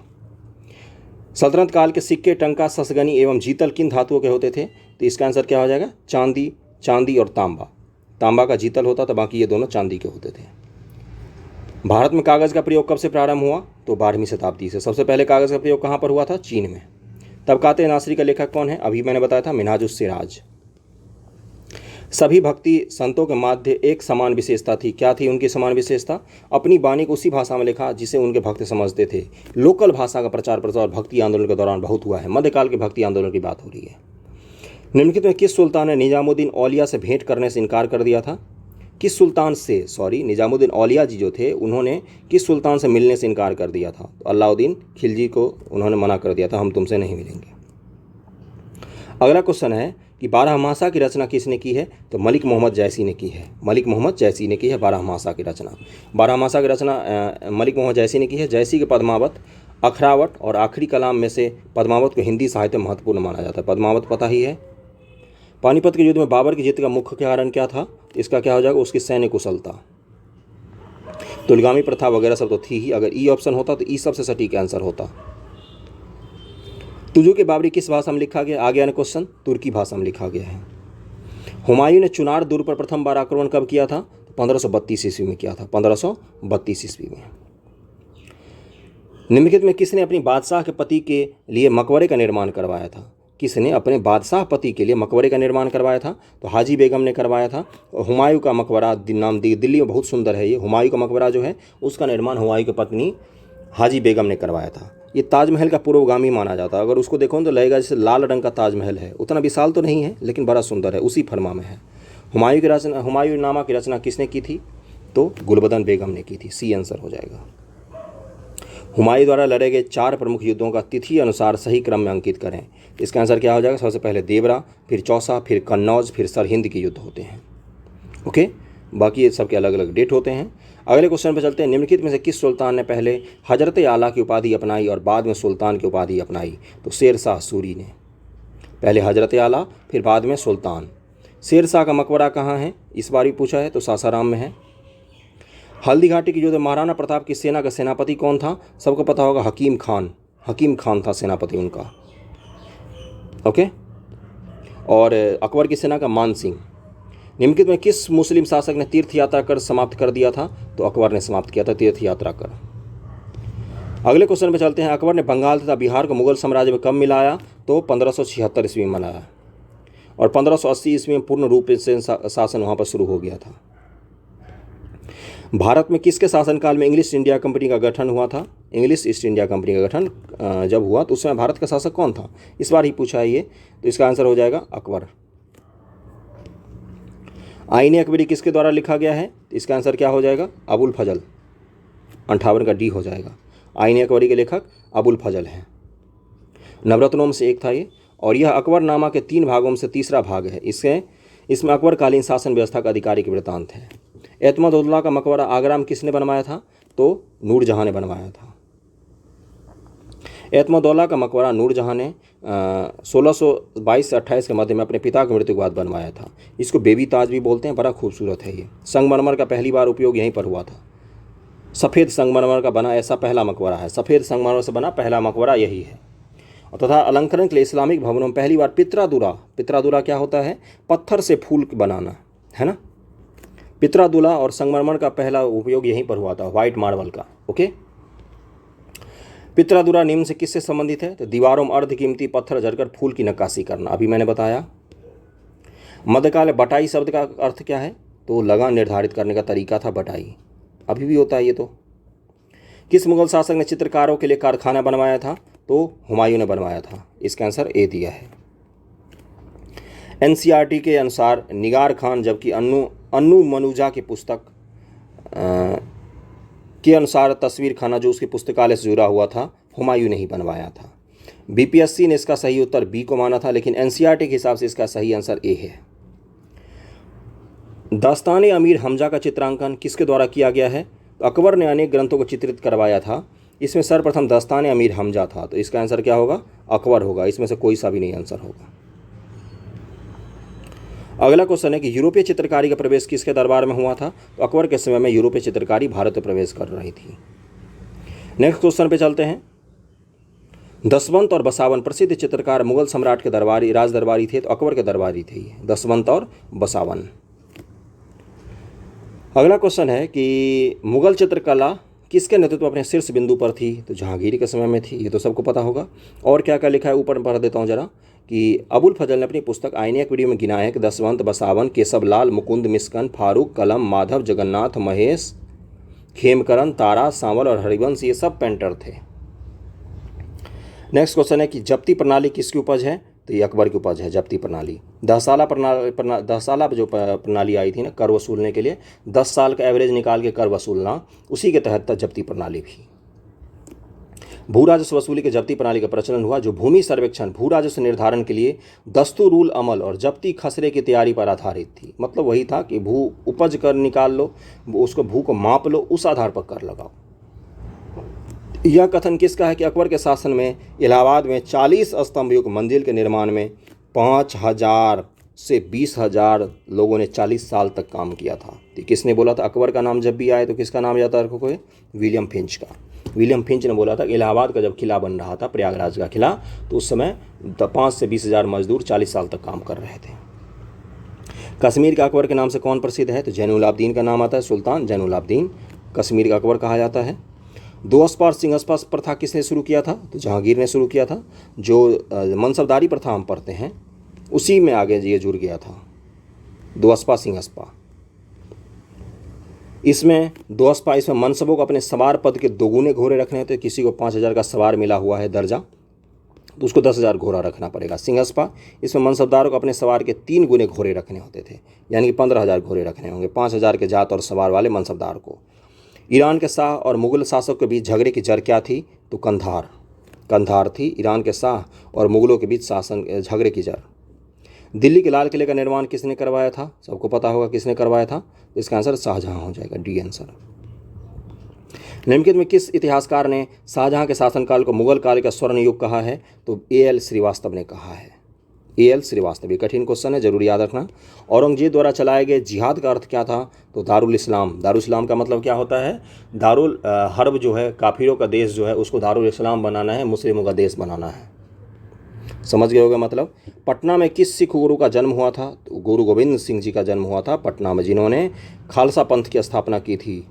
सल्तनत काल के सिक्के टंका, ससगनी एवं जीतल किन धातुओं के होते थे? तो इसका आंसर क्या हो जाएगा, चांदी और तांबा। तांबा का जीतल होता था, बाकी ये दोनों चांदी के होते थे। भारत में कागज़ का प्रयोग कब से प्रारंभ हुआ? तो 12वीं शताब्दी से। सबसे पहले कागज़ का प्रयोग कहाँ पर हुआ था? चीन में। तबकाते नासरी का लेखक कौन है? अभी मैंने बताया था, मिन्हाजुस सिराज। सभी भक्ति संतों के माध्य एक समान विशेषता थी। क्या थी उनकी समान विशेषता? अपनी वाणी को उसी भाषा में लिखा जिसे उनके भक्त समझते थे। लोकल भाषा का प्रचार प्रसार भक्ति आंदोलन के दौरान बहुत हुआ है। मध्यकाल के भक्ति आंदोलन की बात हो रही है। निम्नलिखित में किस सुल्तान ने निजामुद्दीन औलिया से भेंट करने से इनकार कर दिया था? किस सुल्तान से, निजामुद्दीन औलिया जी जो थे, उन्होंने किस सुल्तान से मिलने से इनकार कर दिया था? तो अलाउद्दीन खिलजी को उन्होंने मना कर दिया था, हम तुमसे नहीं मिलेंगे। अगला क्वेश्चन है कि बारहमासा की रचना किसने की है? तो मलिक मोहम्मद जैसी ने की है। मलिक मोहम्मद जैसी ने की है बारहमासा की रचना। बारहमासा की रचना मलिक मोहम्मद जैसी ने की है। जैसी के पद्मावत, अखरावट और आखिरी कलाम में से पद्मावत को हिंदी साहित्य में महत्वपूर्ण माना जाता है। पद्मावत पता ही है। पानीपत के युद्ध में बाबर की जीत का मुख्य कारण क्या था? इसका क्या हो जाएगा, उसकी सैन्य कुशलता। तुलगामी प्रथा वगैरह सब तो थी ही। अगर ई ऑप्शन होता तो ई सबसे सटीक आंसर होता। तुजू के बाबरी किस भाषा में लिखा गया? आ गया ना क्वेश्चन, तुर्की भाषा में लिखा गया है। हुमायूं ने चुनार दुर्ग पर प्रथम बार आक्रमण कब किया था? 1532 ईस्वी में किया था। 1532 ईस्वी में। निम्नलिखित में किसने अपनी बादशाह के पति के लिए मकबरे का निर्माण करवाया था? किसने अपने बादशाह पति के लिए मकबरे का निर्माण करवाया था? तो हाजी बेगम ने करवाया था। हुमायूं का मकबरा नाम दिल्ली में बहुत सुंदर है। ये हुमायूं का मकबरा जो है उसका निर्माण हुमायूं की पत्नी हाजी बेगम ने करवाया था। ये ताजमहल का पूर्वगामी माना जाता है। अगर उसको देखो तो लगेगा जैसे लाल रंग का ताजमहल है। उतना विशाल तो नहीं है लेकिन बड़ा सुंदर है, उसी फरमा में है। हुमायूं नामा की रचना किसने की थी? तो गुलबदन बेगम ने की थी। सी आंसर हो जाएगा। हुमायूं द्वारा लड़े गए 4 प्रमुख युद्धों का तिथि अनुसार सही क्रम में अंकित करें। इसका आंसर क्या हो जाएगा? सबसे पहले देवरा, फिर चौसा, फिर कन्नौज, फिर सरहिंद के युद्ध होते हैं। ओके, बाकी ये सबके अलग अलग डेट होते हैं। अगले क्वेश्चन पर चलते हैं। निम्नलिखित में से किस सुल्तान ने पहले हजरत आला की उपाधि अपनाई और बाद में सुल्तान की उपाधि अपनाई? तो शेर शाह सूरी ने। पहले हजरत आला, फिर बाद में सुल्तान। शेर शाह का मकबरा कहाँ है? इस बार भी पूछा है, तो सासाराम में है। हल्दी घाटी की युद्ध में महाराणा प्रताप की सेना का सेनापति कौन था? सबको पता होगा, हकीम खान। हकीम खान था सेनापति उनका। ओके, और अकबर की सेना का मान सिंह। निम्नलिखित में किस मुस्लिम शासक ने तीर्थ यात्रा कर समाप्त कर दिया था? तो अकबर ने समाप्त किया था तीर्थ यात्रा कर। अगले क्वेश्चन पे चलते हैं। अकबर ने बंगाल तथा बिहार को मुगल साम्राज्य में कब मिलाया? तो 1576 ईस्वी में मनाया और 1580 ईस्वी में पूर्ण रूप से शासन वहाँ पर शुरू हो गया था। भारत में किसके शासनकाल में इंग्लिश इंडिया कंपनी का गठन हुआ था? इंग्लिश ईस्ट इंडिया कंपनी का गठन जब हुआ तो उस समय भारत का शासक कौन था? इस बार ही पूछा है ये, तो इसका आंसर हो जाएगा अकबर। आईने अकबरी किसके द्वारा लिखा गया है? इसका आंसर क्या हो जाएगा? अबुल फजल। 58 का डी हो जाएगा। आईने अकबरी के लेखक अबुल फजल हैं। नवरत्नों में से एक था ये, और यह अकबरनामा के 3 भागों में से तीसरा भाग है। इसमें अकबरकालीन शासन व्यवस्था का आधिकारिक वृत्तांत है। एतमदुल्ला का मकबरा आगरा में किसने बनवाया था? तो नूरजहां ने बनवाया था। एतमदुल्ला का मकबरा नूरजहां ने 1622 से 28 के मध्य में अपने पिता की मृत्यु के बाद बनवाया था। इसको बेबी ताज भी बोलते हैं, बड़ा खूबसूरत है ये। संगमरमर का पहली बार उपयोग यहीं पर हुआ था। सफ़ेद संगमरमर का बना ऐसा पहला मकबरा है। सफ़ेद संगमरमर से बना पहला मकबरा यही है। तथा अलंकरण के लिए इस्लामिक भवनों में पहली बार पित्रादुरा क्या होता है? पत्थर से फूल बनाना, है ना। पित्रादुला और संगमरमर का पहला उपयोग यहीं पर हुआ था, व्हाइट मार्बल का। ओके, पित्रादुरा निम्न से किससे संबंधित है? तो दीवारों में अर्धकीमती पत्थर जड़कर फूल की नक्काशी करना, अभी मैंने बताया। मध्यकाल में बटाई शब्द का अर्थ क्या है? तो लगान निर्धारित करने का तरीका था बटाई, अभी भी होता है ये। तो किस मुगल शासक ने चित्रकारों के लिए कारखाना बनवाया था? तो हुमायूं ने बनवाया था। इसका आंसर ए दिया है। एनसीईआरटी के अनुसार निगार खान, जबकि अन्नू मनुजा की पुस्तक के अनुसार तस्वीर खाना जो उसकी पुस्तकालय से जुड़ा हुआ था हुमायूं ने ही बनवाया था। बीपीएससी ने इसका सही उत्तर बी को माना था, लेकिन एनसीईआरटी के हिसाब से इसका सही आंसर ए है। दास्तान अमीर हमजा का चित्रांकन किसके द्वारा किया गया है? तो अकबर ने अनेक ग्रंथों को चित्रित करवाया था, इसमें सर्वप्रथम दास्तान अमीर हमजा था, तो इसका आंसर क्या होगा? अकबर होगा। इसमें से कोई सा भी नहीं आंसर होगा। अगला क्वेश्चन है कि यूरोपीय चित्रकारी का प्रवेश किसके दरबार में हुआ था? तो अकबर के समय में यूरोपीय चित्रकारी भारत में प्रवेश कर रही थी। नेक्स्ट क्वेश्चन पे चलते हैं। दसवंत और बसावन प्रसिद्ध चित्रकार मुगल सम्राट के राज दरबारी थे, तो अकबर के दरबारी थे दसवंत और बसावन। अगला क्वेश्चन है कि मुगल चित्रकला किसके नेतृत्व अपने शीर्ष बिंदु पर थी? तो जहांगीर के समय में थी, ये तो सबको पता होगा। और क्या क्या लिखा है ऊपर पढ़ देता हूँ जरा, कि अबुल फजल ने अपनी पुस्तक आईने एक वीडियो में गिनाया है कि दसवंत, बसावन, केशवलाल, मुकुंद मिस्कन, फारूक, कलम, माधव, जगन्नाथ, महेश, खेमकरण, तारा, सांवल और हरिवंश ये सब पेंटर थे। नेक्स्ट क्वेश्चन है कि जब्ती प्रणाली किसकी उपज है? तो ये अकबर की उपज है, जब्ती प्रणाली। 10 साल जो प्रणाली आई थी ना कर वसूलने के लिए, 10 साल का एवरेज निकाल के कर वसूलना, उसी के तहत जब्ती प्रणाली भी। भू राजस्व वसूली के जब्ती प्रणाली का प्रचलन हुआ, जो भूमि सर्वेक्षण, भू राजस्व निर्धारण के लिए दस्तूरुल अमल और जब्ती खसरे की तैयारी पर आधारित थी। मतलब वही था कि भू उपज कर निकाल लो, उसको भू को माप लो, उस आधार पर कर लगाओ। यह कथन किसका है कि अकबर के शासन में इलाहाबाद में 40 स्तंभ युक्त मंदिर के निर्माण में 5000 से 20,000 लोगों ने 40 साल तक काम किया था। तो किसने बोला था? अकबर का नाम जब भी आए तो किसका नाम जाता है? रखो, विलियम फिंच का। विलियम फिंच ने बोला था कि इलाहाबाद का जब किला बन रहा था, प्रयागराज का किला, तो उस समय 5 से 20,000 मजदूर 40 साल तक काम कर रहे थे। कश्मीर का अकबर के नाम से कौन प्रसिद्ध है? तो जैनुलाब्दीन का नाम आता है, सुल्तान जैनुलाब्दीन कश्मीर का अकबर कहा जाता है। 2 स्पा और सिंह स्पा प्रथा किसने शुरू किया था? तो जहांगीर ने शुरू किया था। जो मनसबदारी प्रथा हम पढ़ते हैं उसी में आगे ये जुड़ गया था, 2 स्पा सिंह स्पा। इसमें 2 स्पा, इसमें मनसबों को अपने सवार पद के 2 गुने घोड़े रखने होते। किसी को 5,000 का सवार मिला हुआ है दर्जा, तो उसको 10,000 घोड़ा रखना पड़ेगा। सिंह स्पा, इसमें मनसबदारों को अपने सवार के 3 गुने घोड़े रखने होते थे, यानी कि 15,000 घोड़े रखने होंगे, 5,000 के जात और सवार वाले मनसबदार को। ईरान के शाह और मुगल शासक के बीच झगड़े की जड़ क्या थी? तो कंधार थी ईरान के शाह और मुगलों के बीच झगड़े की जड़। दिल्ली के लाल किले का निर्माण किसने करवाया था? सबको पता होगा किसने करवाया था। तो इसका आंसर शाहजहां हो जाएगा, डी आंसर। निम्नलिखित में किस इतिहासकार ने शाहजहां के शासनकाल को मुगल काल का स्वर्ण युग कहा है? तो A.L. श्रीवास्तव ने कहा है। A.L. श्रीवास्तव। ये कठिन क्वेश्चन है, जरूर याद रखना। औरंगजेब द्वारा चलाए गए जिहाद का अर्थ क्या था? तो दारुल इस्लाम। दारुल इस्लाम का मतलब क्या होता है? दारुल हर्ब जो है, काफिरों का देश जो है, उसको दारुल इस्लाम बनाना है, मुस्लिमों का देश बनाना है। समझ गए होगा मतलब। पटना में किस सिख गुरु का जन्म हुआ था? तो गुरु गोविंद सिंह जी का जन्म हुआ था पटना में, जिन्होंने खालसा पंथ की स्थापना की थी।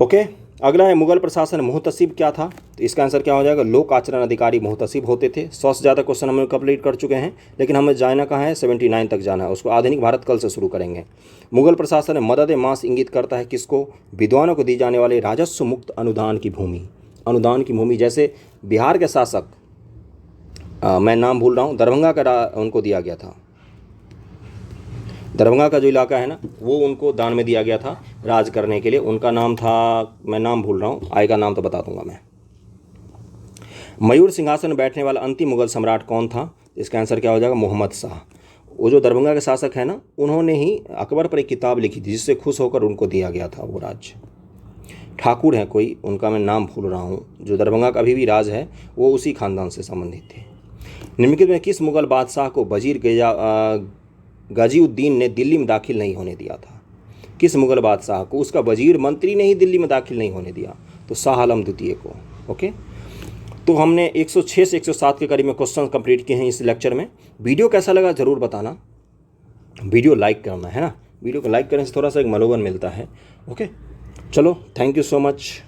ओके, अगला है मुगल प्रशासन मुहतसिब क्या था? तो इसका आंसर क्या हो जाएगा? लोक आचरण अधिकारी मुहतसिब होते थे। 100 से ज़्यादा क्वेश्चन हम कंप्लीट कर चुके हैं, लेकिन हमें जाना कहाँ है? 79 तक जाना है। उसको आधुनिक भारत कल से शुरू करेंगे। मुगल प्रशासन में मदद मास इंगित करता है किसको? विद्वानों को दी जाने वाले राजस्व मुक्त अनुदान की भूमि। अनुदान की भूमि, जैसे बिहार के शासक, मैं नाम भूल रहा हूँ, दरभंगा का उनको दिया गया था। दरभंगा का जो इलाका है ना, वो उनको दान में दिया गया था राज करने के लिए। उनका नाम था, मैं नाम भूल रहा हूँ, आएगा नाम तो बता दूंगा मैं। मयूर सिंहासन में बैठने वाला अंतिम मुगल सम्राट कौन था? इसका आंसर क्या हो जाएगा? मोहम्मद शाह। वो जो दरभंगा के शासक है ना, उन्होंने ही अकबर पर एक किताब लिखी थी, जिससे खुश होकर उनको दिया गया था वो राज्य। ठाकुर हैं कोई, उनका मैं नाम भूल रहा हूँ, जो दरभंगा का अभी भी राज है, वो उसी खानदान से संबंधित थे। निम्नलिखित में किस मुगल बादशाह को वजीर गाजीउद्दीन ने दिल्ली में दाखिल नहीं होने दिया था? किस मुगल बादशाह को उसका वजीर मंत्री ने ही दिल्ली में दाखिल नहीं होने दिया? तो शाह आलम द्वितीय को। ओके, तो हमने 106 से 107 के करीब में क्वेश्चन कंप्लीट किए हैं इस लेक्चर में। वीडियो कैसा लगा ज़रूर बताना। वीडियो लाइक करना है ना, वीडियो को लाइक करने से थोड़ा सा एक मनोबल मिलता है। ओके, चलो, थैंक यू सो मच।